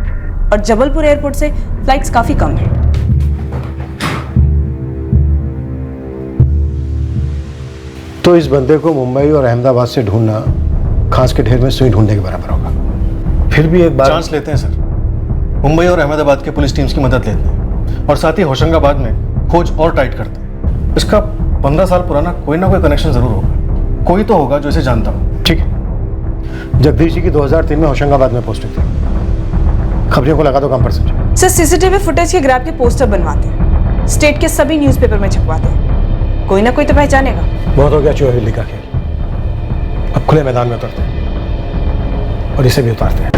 और जबलपुर एयरपोर्ट से फ्लाइट्स काफी कम है। तो इस बंदे को मुंबई और अहमदाबाद से ढूंढना खास के ढेर में सुई ढूंढने के बराबर होगा। फिर भी एक बार चांस लेते हैं सर, मुंबई और अहमदाबाद के पुलिस टीम्स की मदद लेते हैं और साथ ही होशंगाबाद में खोज और टाइट करते हैं। इसका 15 साल पुराना कोई ना कोई कनेक्शन जरूर होगा, कोई तो होगा जो इसे जानता हो। ठीक है, जगदीश जी की 2003 में होशंगाबाद में पोस्टिंग थी। खबरियों को लगा दो कम परसेंट। सर सीसीटीवी फुटेज के ग्रैब के पोस्टर बनवाते हैं, स्टेट के सभी न्यूज़पेपर में छपवाते हैं, कोई ना कोई तो पहचानेगा। बहुत हो गया चूहे बिल्ली का खेल, अब खुले मैदान में उतरते हैं और इसे भी उतारते हैं।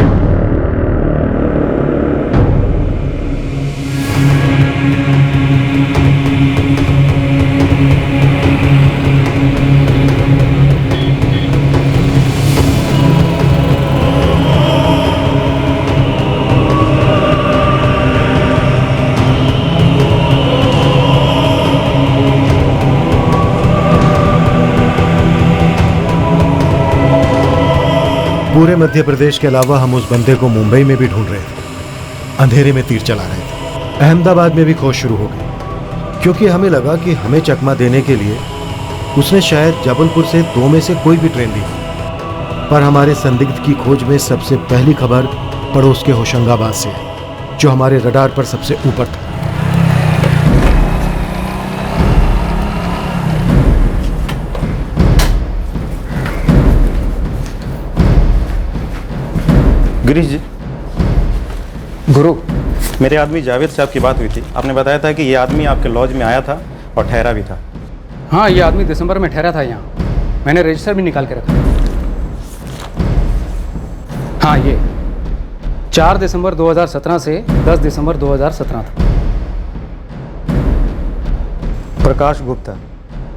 पूरे मध्य प्रदेश के अलावा हम उस बंदे को मुंबई में भी ढूंढ रहे थे, अंधेरे में तीर चला रहे थे। अहमदाबाद में भी खोज शुरू हो गई, क्योंकि हमें लगा कि हमें चकमा देने के लिए उसने शायद जबलपुर से 2 में से कोई भी ट्रेन ली। पर हमारे संदिग्ध की खोज में सबसे पहली खबर पड़ोस के होशंगाबाद से है, जो हमारे रडार पर सबसे ऊपर था। गिरीश जी, गुरु, मेरे आदमी जावेद साहब की बात हुई थी। आपने बताया था कि ये आदमी आपके लॉज में आया था और ठहरा भी था। हाँ, ये आदमी दिसंबर में ठहरा था यहाँ। मैंने रजिस्टर भी निकाल के रखा। हाँ, ये 4 दिसंबर 2017 से 10 दिसंबर 2017 तक। प्रकाश गुप्ता,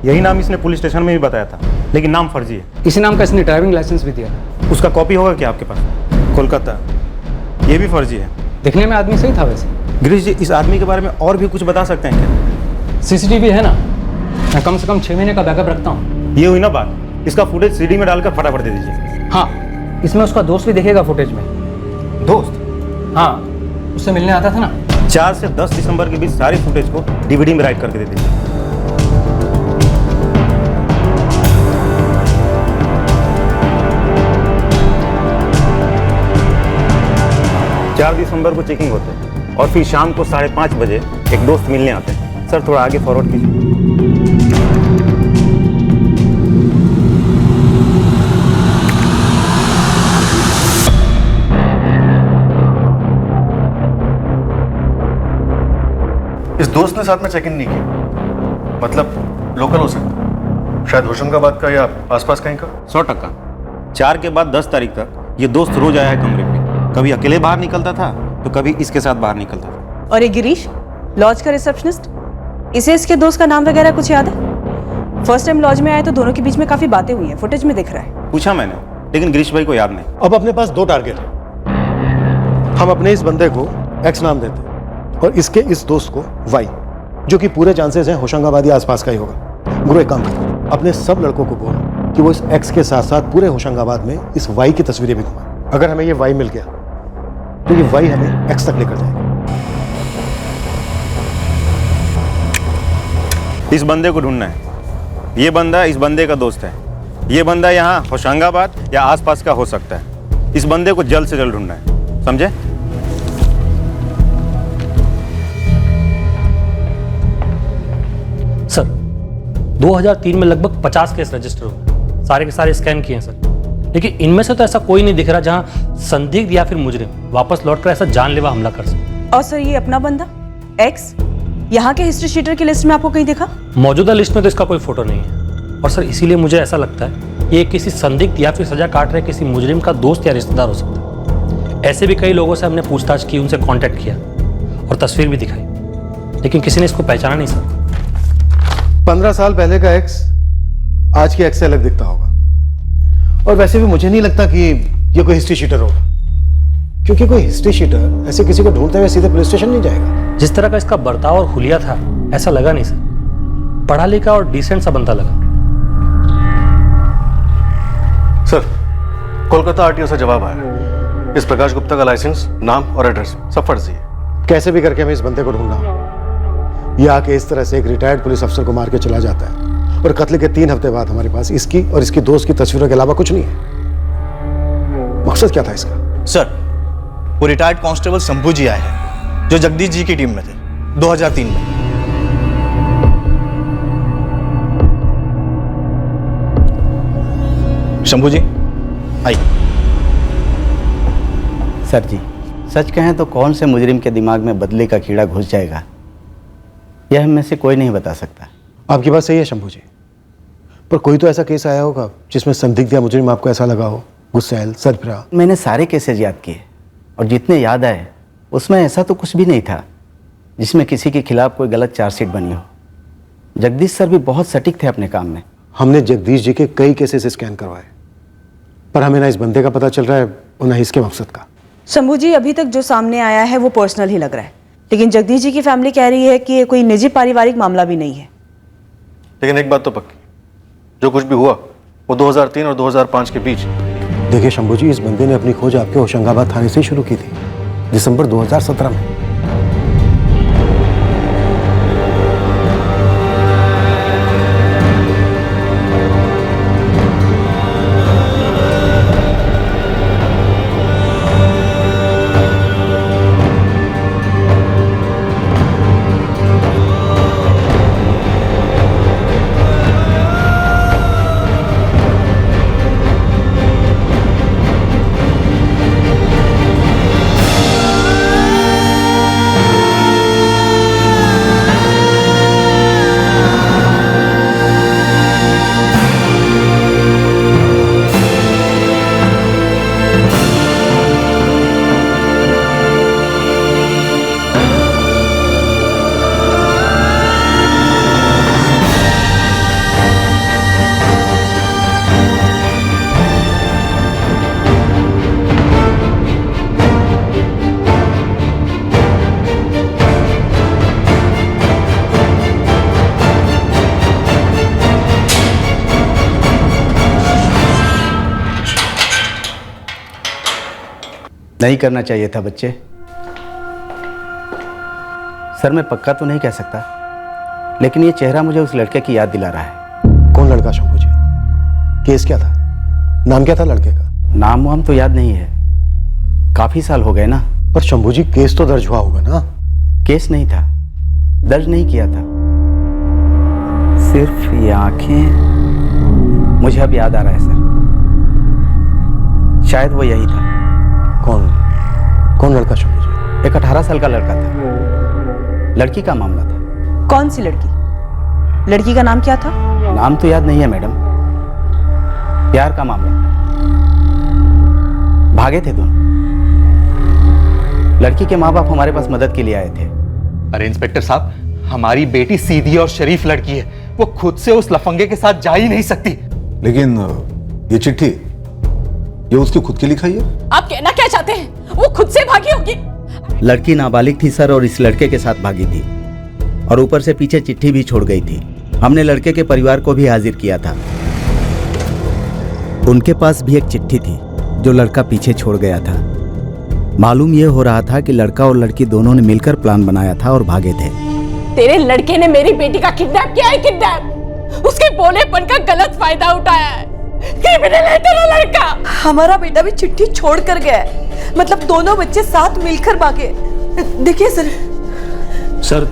यही नाम इसने पुलिस स्टेशन में भी बताया था, लेकिन नाम फर्जी है। इसी नाम का इसने ड्राइविंग लाइसेंस भी दिया। उसका कॉपी होगा क्या आपके पास? कोलकाता, ये भी फर्जी है। दिखने में आदमी सही था वैसे। गिरीश जी, इस आदमी के बारे में और भी कुछ बता सकते हैं क्या? सीसीटीवी है ना, मैं कम से कम 6 महीने का बैकअप रखता हूँ। ये हुई ना बात, इसका फुटेज सीडी में डालकर फटाफट दे दीजिए। हाँ, इसमें उसका दोस्त भी दिखेगा फुटेज में। दोस्त? हाँ, उससे मिलने आता था ना। 4 से 10 दिसंबर के बीच सारी फुटेज को डीवीडी में राइट करके दे दीजिए। 4 दिसंबर को चेकिंग होते हैं और फिर शाम को 5:30 बजे एक दोस्त मिलने आते हैं। सर, थोड़ा आगे फॉरवर्ड कीजिए। इस दोस्त ने साथ में चेक इन नहीं किया, मतलब लोकल हो सकता, शायद होशंगाबाद का या आसपास कहीं का। 100%। 4 के बाद 10 तारीख तक ये दोस्त रोज आया है कमरे पे। कभी अकेले बाहर निकलता था तो कभी इसके साथ बाहर निकलता था। और ये गिरीश, लॉज का रिसेप्शनिस्ट, इसे इसके दोस्त का नाम वगैरह कुछ याद है? फर्स्ट टाइम लॉज में आए तो दोनों के बीच में काफी बातें हुई हैं, फुटेज में दिख रहा है। पूछा मैंने, लेकिन गिरीश भाई को याद नहीं। अब अपने पास 2 टारगेट है। हम अपने इस बंदे को एक्स नाम देते हैं और इसके इस दोस्त को वाई, जो कि पूरे चांसेस हैं होशंगाबाद या आसपास का ही होगा। गुरु, एक काम कर, अपने सब लड़कों को बोल कि वो इस एक्स के साथ साथ पूरे होशंगाबाद में इस वाई की तस्वीरें भी घुमाएं। अगर हमें ये वाई मिल गया तो ये वाई हमें एक्स तक लेकर जाएगा। इस बंदे को ढूंढना है। ये बंदा इस बंदे का दोस्त है। ये बंदा यहाँ होशंगाबाद या आसपास का हो सकता है। इस बंदे को जल्द से जल्द ढूंढना है, समझे? सर, 2003 में लगभग 50 केस रजिस्टर हुए, सारे के सारे स्कैन किए हैं सर, लेकिन इनमें से तो ऐसा कोई नहीं दिख रहा जहां संदिग्ध या फिर मुजरिम वापस लौटकर ऐसा जानलेवा हमला कर सके। और सर, ये अपना बंदा एक्स यहाँ के हिस्ट्री शीटर की लिस्ट में आपको कहीं दिखा? मौजूदा लिस्ट में तो इसका कोई फोटो नहीं है, और सर इसीलिए मुझे ऐसा लगता है ये किसी संदिग्ध या फिर सजा काट रहे किसी मुजरिम का दोस्त या रिश्तेदार हो सकता है। ऐसे भी कई लोगों से हमने पूछताछ की, उनसे कांटेक्ट किया और तस्वीर भी दिखाई, लेकिन किसी ने इसको पहचाना नहीं सर। 15 साल पहले का एक्स आज के एक्स से अलग दिखता होगा, और वैसे भी मुझे नहीं लगता कि ये कोई हिस्ट्री शीटर होगा, क्योंकि कोई हिस्ट्री शीटर ऐसे किसी को ढूंढते हुए सीधे पुलिस स्टेशन नहीं जाएगा। जिस तरह का इसका बर्ताव और हुलिया था, ऐसा लगा नहीं सर। पढ़ा लिखा और डिसेंट सा बनता लगा। सर, कोलकाता आरटीओ से जवाब आया। इस प्रकाश गुप्ता का लाइसेंस, नाम और एड्रेस सब फर्जी है। कैसे भी करके हमें इस बंदे को ढूंढना होगा। ये आके इस तरह से एक रिटायर्ड पुलिस अफसर को मार के चला जाता है, और कत्ल के 3 हफ्ते बाद हमारे पास इसकी और इसकी दोस्त की तस्वीरों के अलावा कुछ नहीं है। मकसद क्या था इसका? सर, वो रिटायर्ड कांस्टेबल शंभू जी आए हैं जो जगदीश जी की टीम में थे 2003 में। शंभू जी आइए। सर जी, सच कहें तो कौन से मुजरिम के दिमाग में बदले का कीड़ा घुस जाएगा, यह हम में से कोई नहीं बता सकता। आपकी बात सही है शंभू जी, पर कोई तो ऐसा केस आया होगा जिसमें संदिग्ध या मुजरिम आपको ऐसा लगा हो, गुस्सैल, सरफरा। मैंने सारे केसेज याद किए और जितने याद आए उसमें ऐसा तो कुछ भी नहीं था जिसमें किसी के खिलाफ कोई गलत चार्जशीट बनी हो। जगदीश सर भी बहुत सटीक थे अपने काम में। हमने जगदीश जी के कई केसेस स्कैन करवाए, पर हमें ना इस बंदे का पता चल रहा है और ना इसके मकसद का। शंभू जी, अभी तक जो सामने आया है वो पर्सनल ही लग रहा है, लेकिन जगदीश जी की फैमिली कह रही है कि ये कोई निजी पारिवारिक मामला भी नहीं है। लेकिन एक बात तो पक्की, जो कुछ भी हुआ वो 2003 और 2005 के बीच। देखिए शंभू जी, इस बंदे ने अपनी खोज आपके होशंगाबाद थाने से शुरू की थी, दिसंबर 2017 में। नहीं करना चाहिए था बच्चे। सर मैं पक्का तो नहीं कह सकता, लेकिन ये चेहरा मुझे उस लड़के की याद दिला रहा है। कौन लड़का शंभू जी? केस क्या था? नाम क्या था लड़के का? नाम वाम तो याद नहीं है, काफी साल हो गए ना। पर शंभू जी केस तो दर्ज हुआ होगा ना? केस नहीं था, दर्ज नहीं किया था। सिर्फ ये आंखें, मुझे अब याद आ रहा है सर, शायद वो यही था। कौन लड़का शंभू जी? एक 18 साल का लड़का था, लड़की का मामला था। कौन सी लड़की? लड़की का नाम क्या था? नाम तो याद नहीं है मैडम, प्यार का मामला था। भागे थे दोनों। लड़की के माँ बाप हमारे पास मदद के लिए आए थे। अरे इंस्पेक्टर साहब, हमारी बेटी सीधी और शरीफ लड़की है, वो खुद से उस लफंगे के साथ जा ही नहीं सकती। लेकिन ये चिट्ठी, ये उसकी खुद की लिखाई है? आप कहना क्या चाहते हैं? वो खुद से भागी होगी? लड़की नाबालिग थी सर, और इस लड़के के साथ भागी थी, और ऊपर से पीछे चिट्ठी भी छोड़ गई थी। हमने लड़के के परिवार को भी हाजिर किया था। उनके पास भी एक चिट्ठी थी जो लड़का पीछे छोड़ गया था। मालूम यह हो रहा था कि लड़का और लड़की दोनों ने मिलकर प्लान बनाया था और भागे थे। तेरे लड़के ने मेरी बेटी का किडनैप किया है। किडनैप? उसके भोलेपन का गलत फायदा उठाया है। क्रिमिनल है तेरा लड़का। हमारा बेटा भी चिट्ठी छोड़ कर गया है, मतलब दोनों बच्चे साथ मिलकर भागे। देखिए सर,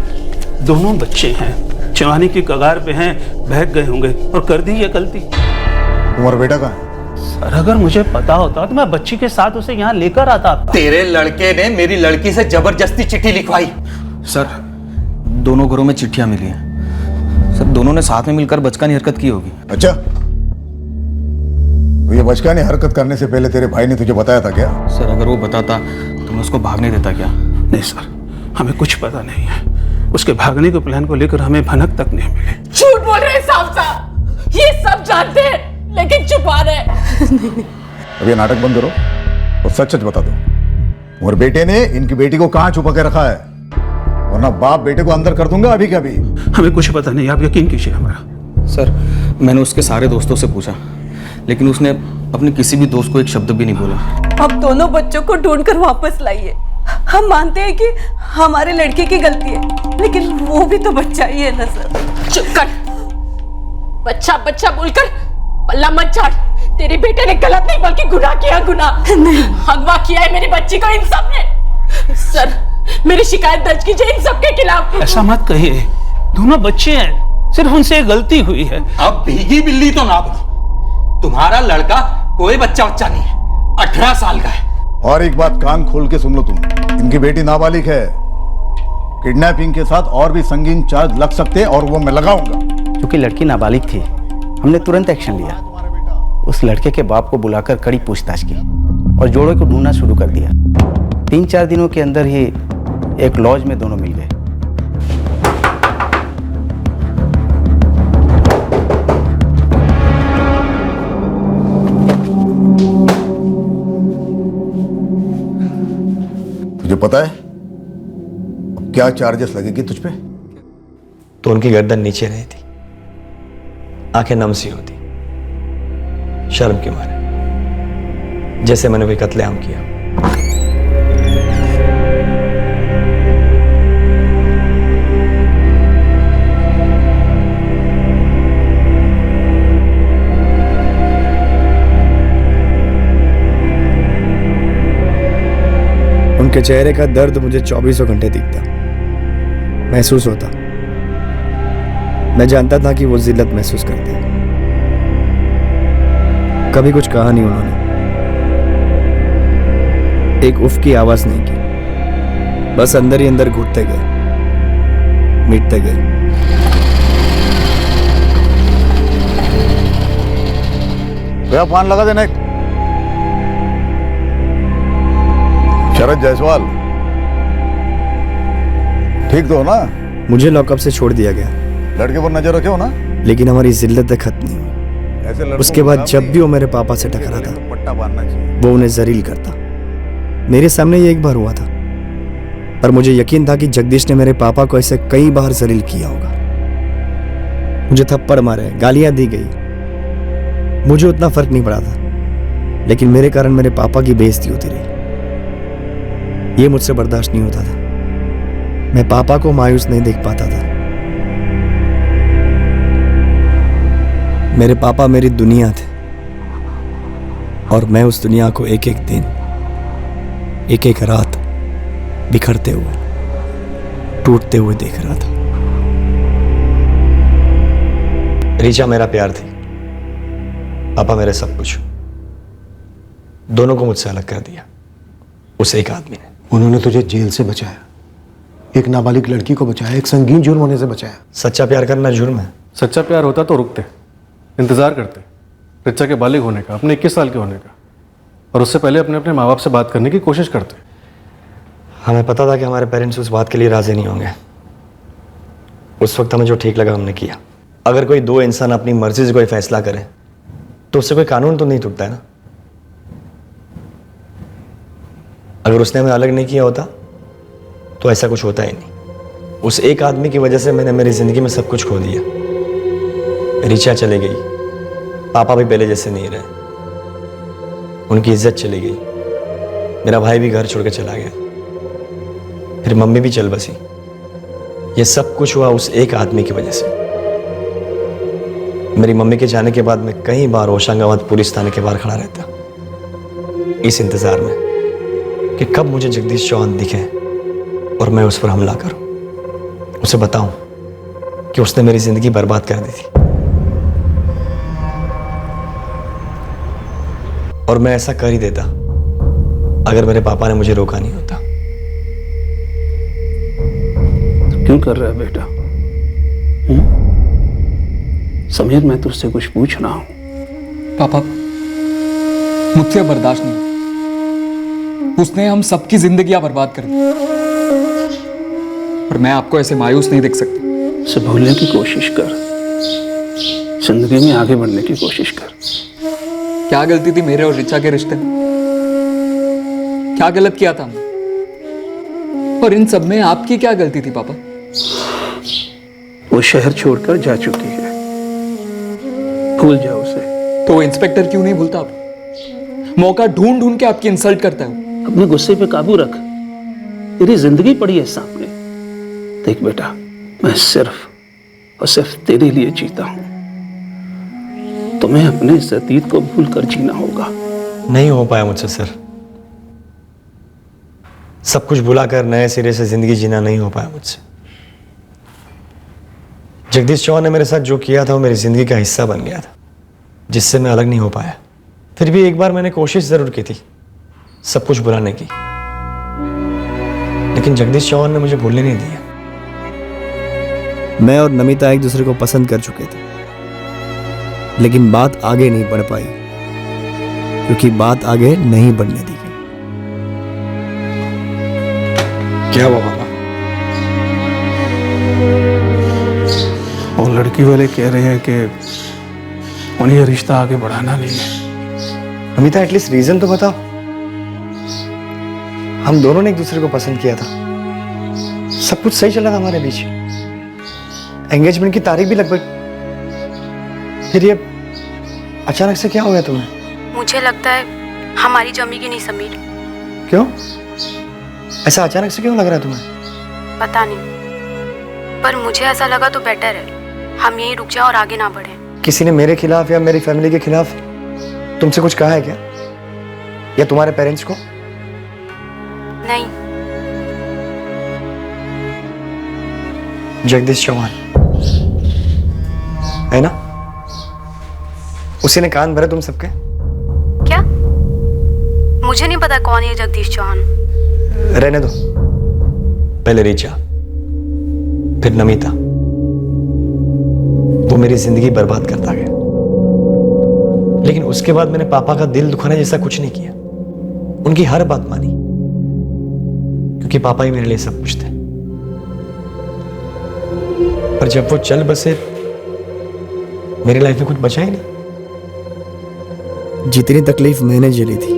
दोनों बच्चे हैं, जवानी की कगार पे हैं, बहक गए होंगे और कर दी ये गलती। तुम्हारा बेटा कहाँ है? सर अगर मुझे पता होता तो मैं बच्ची के साथ उसे यहाँ लेकर आता। तेरे लड़के ने मेरी लड़की से जबरदस्ती चिट्ठी लिखवाई। सर दोनों घरों में चिट्ठियां मिली हैं। सर दोनों ने साथ में मिलकर बचकानी हरकत की होगी। अच्छा, तो ये बचकानी हरकत करने से पहले तेरे भाई ने तुझे बताया था क्या? सर अगर वो बताता तो मैं उसको भागने देता क्या? नहीं सर, हमें कुछ पता नहीं है। उसके भागने के प्लान को लेकर हमें भनक तक नहीं मिली। झूठ बोल रहे साहब साहब, ये सब जानते हैं लेकिन छुपा रहे। अब ये नाटक बंद करो और सच सच बता दो, और बेटे ने इनकी बेटी को कहाँ छुपा के रखा है, वरना बाप बेटे को अंदर कर दूंगा अभी के अभी। हमें कुछ पता नहीं, आप यकीन कीजिए हमारा। सर मैंने उसके सारे दोस्तों से पूछा, लेकिन उसने अपने किसी भी दोस्त को एक शब्द भी नहीं बोला। अब दोनों बच्चों को ढूंढकर वापस लाइए। हम मानते हैं कि हमारे लड़के की गलती है, लेकिन वो भी तो बच्चा ही है ना सर। चुप कर, बच्चा बच्चा बोलकर पल्ला मत झाड़। तेरे बेटे ने गलत नहीं बल्कि गुनाह किया, गुनाह। अगवा किया है मेरी बच्ची को इन सब ने। सर मेरी शिकायत दर्ज कीजिए इन सब के खिलाफ। ऐसा मत कहिए, दोनों बच्चे हैं, सिर्फ उनसे गलती हुई है। अब भीगी बिल्ली तो ना बनो। तुम्हारा लड़का कोई बच्चा नहीं है, 18 साल का है। और एक बात कान खोल के सुन लो तुम, इनकी बेटी नाबालिग है। किडनैपिंग के साथ और भी संगीन चार्ज लग सकते हैं और वो मैं लगाऊंगा। क्योंकि लड़की नाबालिग थी, हमने तुरंत एक्शन लिया। उस लड़के के बाप को बुलाकर कड़ी पूछताछ की और जोड़ों को ढूंढना शुरू कर दिया। 3-4 दिनों के अंदर ही एक लॉज में दोनों मिल गए। तुझे पता है क्या चार्जेस लगेगी तुझ पे? तो उनकी गर्दन नीचे रही थी, आंखें नम सी होती, शर्म के मारे, जैसे मैंने भी कत्लेआम किया। उनके चेहरे का दर्द मुझे 24 घंटे दिखता, महसूस होता। मैं जानता था कि वो जिल्लत महसूस करते हैं। कभी कुछ कहा नहीं उन्होंने, एक उफ की आवाज नहीं की, बस अंदर ही अंदर घुटते गए, मिटते गए। भैया पान लगा देना। शरद जायसवाल ठीक तो हो ना? मुझे लॉकअप से छोड़ दिया गया, लड़के पर नजर रखे हो ना, लेकिन हमारी जिल्लत खत्म नहीं हुई। उसके बाद जब भी वो मेरे पापा से टकरा था, पट्टा बांधना चाहिए। वो उन्हें जलील करता। मेरे सामने ये एक बार हुआ था, पर मुझे यकीन था कि जगदीश ने मेरे पापा को ऐसे कई बार जलील किया होगा। मुझे थप्पड़ मारे, गालियां दी गई, मुझे उतना फर्क नहीं पड़ा था, लेकिन मेरे कारण मेरे पापा की बेइज्जती होती रही। ये मुझसे बर्दाश्त नहीं होता था। मैं पापा को मायूस नहीं देख पाता था। मेरे पापा मेरी दुनिया थे और मैं उस दुनिया को एक एक दिन, एक एक रात बिखरते हुए, टूटते हुए देख रहा था। रीचा मेरा प्यार थी, पापा मेरे सब कुछ। दोनों को मुझसे अलग कर दिया उस एक आदमी ने। उन्होंने तुझे जेल से बचाया, एक नाबालिग लड़की को बचाया, एक संगीन जुर्म होने से बचाया। सच्चा प्यार करना जुर्म है। सच्चा प्यार होता तो रुकते, इंतजार करते रिचा के बालिग होने का, अपने 21 साल के होने का, और उससे पहले अपने अपने माँ बाप से बात करने की कोशिश करते। हमें पता था कि हमारे पेरेंट्स उस बात के लिए राजी नहीं होंगे। उस वक्त हमें जो ठीक लगा हमने किया। अगर कोई दो इंसान अपनी मर्जी से कोई फैसला करे तो उससे कोई कानून तो नहीं टूटता है ना। अगर उसने हमें अलग नहीं किया होता तो ऐसा कुछ होता ही नहीं। उस एक आदमी की वजह से मैंने मेरी जिंदगी में सब कुछ खो दिया। रिचा चली गई, पापा भी पहले जैसे नहीं रहे, उनकी इज्जत चली गई, मेरा भाई भी घर छोड़ के चला गया, फिर मम्मी भी चल बसी। ये सब कुछ हुआ उस एक आदमी की वजह से। मेरी मम्मी के जाने के बाद मैं कई बार होशंगाबाद पुलिस थाने के बाहर खड़ा रहता, इस इंतजार में कि कब मुझे जगदीश चौहान दिखे और मैं उस पर हमला करूं, उसे बताऊं कि उसने मेरी जिंदगी बर्बाद कर दी थी। और मैं ऐसा कर ही देता अगर मेरे पापा ने मुझे रोका नहीं होता। क्यों कर रहा है बेटा? समीर, मैं तुझसे कुछ पूछ रहा हूं। पापा, मुझसे बर्दाश्त नहीं। उसने हम सबकी जिंदगियां बर्बाद कर दी और मैं आपको ऐसे मायूस नहीं देख सकती। उसे भूलने की कोशिश कर, जिंदगी में आगे बढ़ने की कोशिश कर। क्या गलती थी मेरे और रिचा के रिश्ते में? क्या गलत किया था हमने? और इन सब में आपकी क्या गलती थी पापा? वो शहर छोड़कर जा चुकी है, भूल जाओ उसे। तो इंस्पेक्टर क्यों नहीं भूलता? आप मौका ढूंढ ढूंढ के आपकी इंसल्ट करता है। अपने गुस्से पे काबू रख, तेरी जिंदगी पड़ी है सामने। देख बेटा, मैं सिर्फ और सिर्फ तेरे लिए जीता हूं। तुम्हें अपने इस अतीत को भूलकर जीना होगा। नहीं हो पाया मुझसे सर। सब कुछ भुलाकर नए सिरे से जिंदगी जीना नहीं हो पाया मुझसे। जगदीश चौहान ने मेरे साथ जो किया था वो मेरी जिंदगी का हिस्सा बन गया था, जिससे मैं अलग नहीं हो पाया। फिर भी एक बार मैंने कोशिश जरूर की थी सब कुछ भुलाने की, लेकिन जगदीश चौहान ने मुझे भूलने नहीं दिया। मैं और नमिता एक दूसरे को पसंद कर चुके थे, लेकिन बात आगे नहीं बढ़ पाई क्योंकि बात आगे नहीं बढ़ने दी गई। क्या हुआ पापा? और लड़की वाले कह रहे हैं कि उन्हें ये रिश्ता आगे बढ़ाना नहीं है। नमिता, एटलीस्ट रीजन तो बताओ। हम दोनों ने एक दूसरे को पसंद किया था, सब कुछ सही चला था हमारे बीच, एंगेजमेंट की तारीख भी लगभग। फिर ये अचानक से क्या हो गया तुम्हें? मुझे लगता है हमारी जमेगी नहीं समीर। क्यों? ऐसा अचानक से क्यों लग रहा है तुम्हें? पता नहीं, पर मुझे ऐसा लगा तो बेटर है हम यहीं रुक जाएं और आगे ना बढ़ें। किसी ने मेरे खिलाफ या मेरी फैमिली के खिलाफ तुमसे कुछ कहा है क्या, या तुम्हारे पेरेंट्स को? नहीं। जगदीश चौहान है ना, उसी ने कान भरे तुम सबके। क्या? मुझे नहीं पता कौन है जगदीश चौहान। रहने दो, पहले रीचा, फिर नमिता। वो मेरी जिंदगी बर्बाद करता गया, लेकिन उसके बाद मैंने पापा का दिल दुखाने जैसा कुछ नहीं किया। उनकी हर बात मानी, क्योंकि पापा ही मेरे लिए सब कुछ थे। पर जब वो चल बसे, मेरी लाइफ में कुछ बचा ही नहीं। जितनी तकलीफ मैंने झेली थी,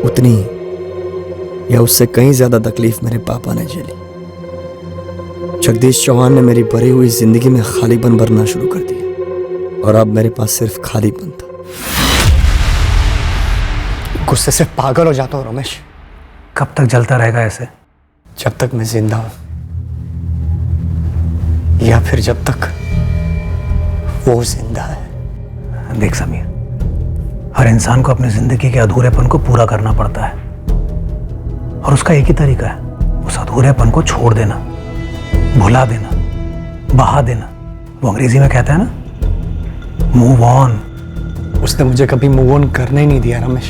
उतनी या उससे कहीं ज्यादा तकलीफ मेरे पापा ने झेली। जगदीश चौहान ने मेरी भरी हुई जिंदगी में खालीपन भरना शुरू कर दिया, और अब मेरे पास सिर्फ खालीपन था। गुस्से से पागल हो जाता हूं रमेश। कब तक जलता रहेगा ऐसे? जब तक मैं जिंदा हूं, या फिर जब तक वो जिंदा है। देख समीर, हर इंसान को अपनी जिंदगी के अधूरेपन को पूरा करना पड़ता है, और उसका एक ही तरीका है, उस अधूरेपन को छोड़ देना, भुला देना, बहा देना। वो अंग्रेजी में कहता है ना, मूव ऑन। उसने मुझे कभी मूव ऑन करने ही नहीं दिया रमेश।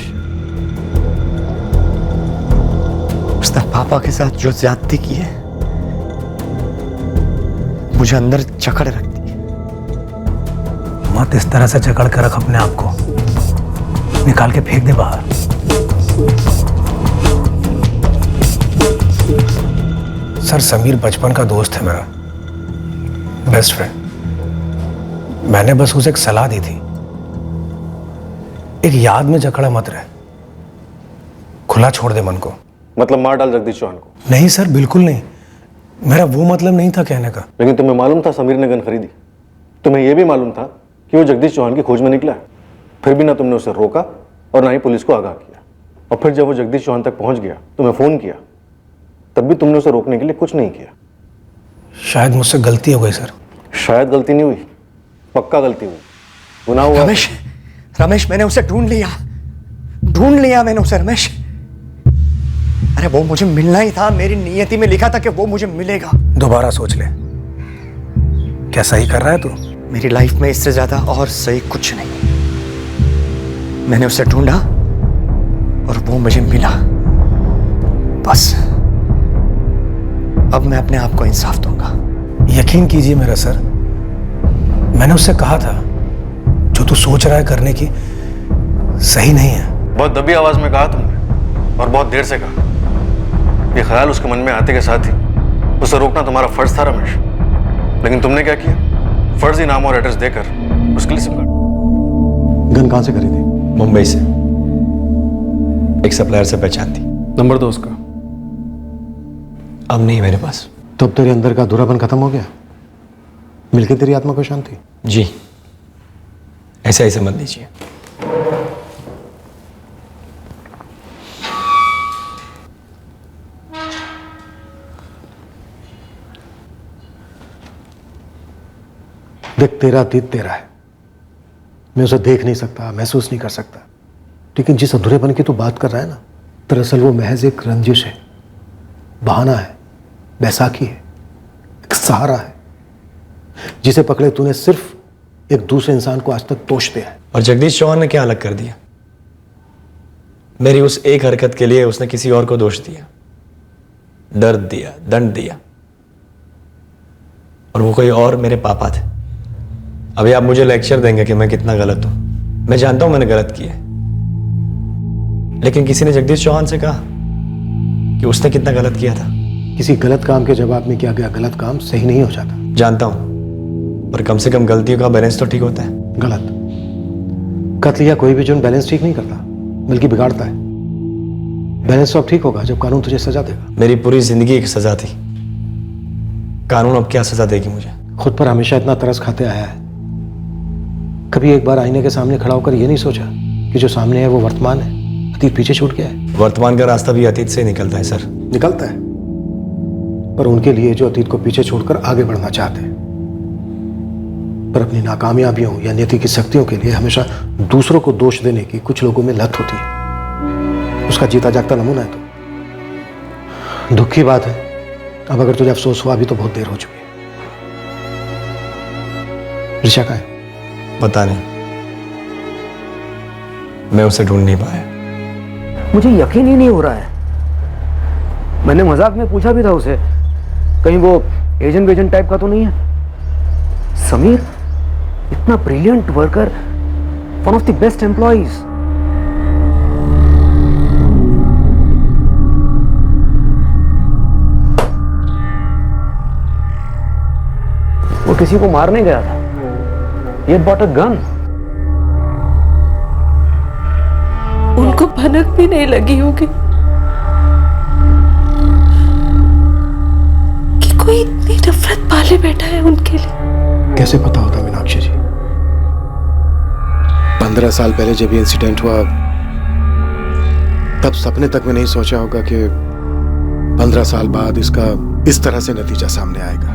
उसने पापा के साथ जो ज्यादती की है, मुझे अंदर जकड़ रखती है। मत इस तरह से जकड़ कर रख अपने आप को, निकाल के फेंक दे बाहर। सर, समीर बचपन का दोस्त है मेरा, बेस्ट फ्रेंड। मैंने बस उसे एक सलाह दी थी, एक याद में जकड़ा मत रहे, खुला छोड़ दे मन को। मतलब मार डाल जगदीश चौहान को? नहीं सर, बिल्कुल नहीं, मेरा वो मतलब नहीं था कहने का। लेकिन तुम्हें मालूम था समीर ने गन खरीदी, तुम्हें यह भी मालूम था कि वो जगदीश चौहान की खोज में निकला है, फिर भी ना तुमने उसे रोका और ना ही पुलिस को आगाह किया। और फिर जब वो जगदीश चौहान तक पहुंच गया, तुम्हें फोन किया, तब भी तुमने उसे रोकने के लिए कुछ नहीं किया। शायद मुझसे गलती हो गई सर। शायद गलती नहीं हुई, पक्का गलती हुई, गुनाह हुआ। रमेश, मैंने उसे ढूंढ लिया मैंने उसे रमेश। अरे वो मुझे मिलना ही था, मेरी नियति में लिखा था कि वो मुझे मिलेगा। दोबारा सोच ले, क्या सही कर रहा है तू? मेरी लाइफ में इससे ज्यादा और सही कुछ नहीं। मैंने उसे ढूंढा और वो मुझे मिला, बस। अब मैं अपने आप को इंसाफ दूंगा। यकीन कीजिए मेरा सर, मैंने उससे कहा था जो तू सोच रहा है करने की सही नहीं है। बहुत दबी आवाज में कहा तुमने, और बहुत देर से कहा। ये ख्याल उसके मन में आते के साथ ही उसे रोकना तुम्हारा फर्ज था रमेश, लेकिन तुमने क्या किया? फर्जी नाम और एड्रेस देकर उसके लिए सिम कार्ड। गन कहां से खरीदी? मुंबई से, एक सप्लायर से पहचान थी। नंबर दो उसका। अब नहीं मेरे पास। तो अब तेरे अंदर का अधूरापन खत्म हो गया, मिलके तेरी आत्मा को शांति? जी, ऐसा ही समझ लीजिए। देख, तेरा अतीत तेरा है, मैं उसे देख नहीं सकता, महसूस नहीं कर सकता, लेकिन जिस अधूरेपन की तू बात कर रहा है ना, दरअसल वो महज एक रंजिश है, बहाना है, बैसाखी है, एक सहारा है, जिसे पकड़े तूने सिर्फ एक दूसरे इंसान को आज तक दोष दिया है। और जगदीश चौहान ने क्या अलग कर दिया? मेरी उस एक हरकत के लिए उसने किसी और को दोष दिया, दर्द दिया, दंड दिया, और वो कोई और मेरे पापा थे। अभी आप मुझे लेक्चर देंगे कि मैं कितना गलत हूं। मैं जानता हूं मैंने गलत किया है, लेकिन किसी ने जगदीश चौहान से कहा कि उसने कितना गलत किया था। किसी गलत काम के जवाब में किया गया गलत काम सही नहीं हो जाता। जानता हूं, पर कम से कम गलतियों का बैलेंस तो ठीक होता है। गलत कत्ल या कोई भी जुर्म बैलेंस ठीक नहीं करता, बल्कि बिगाड़ता है। बैलेंस तो अब ठीक होगा जब कानून तुझे सजा देगा। मेरी पूरी जिंदगी एक सजा थी, कानून अब क्या सजा देगी मुझे? खुद पर हमेशा इतना तरस खाते आया है, कभी एक बार आईने के सामने खड़ा होकर यह नहीं सोचा कि जो सामने है वो वर्तमान है, अतीत पीछे छूट गया है। वर्तमान का रास्ता भी अतीत से निकलता है सर। निकलता है, पर उनके लिए जो अतीत को पीछे छोड़कर आगे बढ़ना चाहते हैं, पर अपनी नाकामयाबियों या नीति की शक्तियों के लिए हमेशा दूसरों को दोष देने की कुछ लोगों में लत होती है। उसका जीता जागता नमूना है तो। दुख की बात है, अब अगर तुझे अफसोस हुआ अभी तो बहुत देर हो चुकी है। ऋषा का है? पता नहीं, मैं उसे ढूंढ नहीं पाया। मुझे यकीन ही नहीं हो रहा है। मैंने मजाक में पूछा भी था उसे, कहीं वो एजेंट वेजेंट टाइप का तो नहीं है। समीर इतना brilliant worker, one of the best employees. वो किसी को मारने गया था, ये बॉट अ गन। उनको भनक भी नहीं लगी होगी कि कोई इतनी नफरत पाले बैठा है उनके लिए। कैसे पता होता मीनाक्षी जी? 15 साल पहले जब ये इंसिडेंट हुआ तब सपने तक में नहीं सोचा होगा कि 15 साल बाद इसका इस तरह से नतीजा सामने आएगा।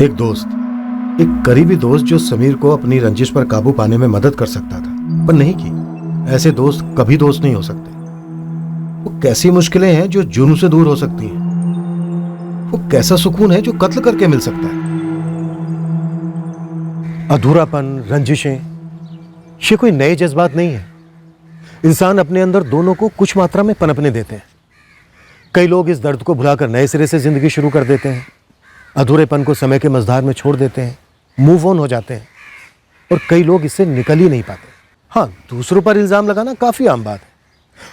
एक दोस्त, एक करीबी दोस्त जो समीर को अपनी रंजिश पर काबू पाने में मदद कर सकता था, पर नहीं की। ऐसे दोस्त कभी दोस्त नहीं हो सकते। वो कैसी मुश्किलें हैं जो जुर्म से दूर हो सकती हैं। वो कैसा सुकून है जो कत्ल करके मिल सकता है। अधूरापन, रंजिशें, ये कोई नए जज्बात नहीं है। इंसान अपने अंदर दोनों को कुछ मात्रा में पनपने देते हैं। कई लोग इस दर्द को भुलाकर नए सिरे से जिंदगी शुरू कर देते हैं, अधूरेपन को समय के मझधार में छोड़ देते हैं, मूव ऑन हो जाते हैं। और कई लोग इससे निकल ही नहीं पाते। हाँ, दूसरों पर इल्जाम लगाना काफी आम बात है।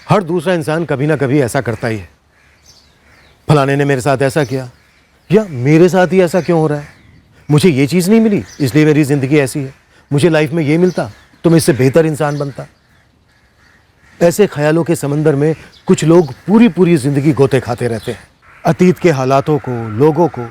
हर दूसरा इंसान कभी ना कभी ऐसा करता ही है। फलाने ने मेरे साथ ऐसा किया, या मेरे साथ ही ऐसा क्यों हो रहा है, मुझे ये चीज नहीं मिली इसलिए मेरी जिंदगी ऐसी है, मुझे लाइफ में ये मिलता तो मैं इससे बेहतर इंसान बनता। ऐसे ख्यालों के समंदर में कुछ लोग पूरी पूरी जिंदगी गोते खाते रहते हैं। अतीत के हालातों को, लोगों को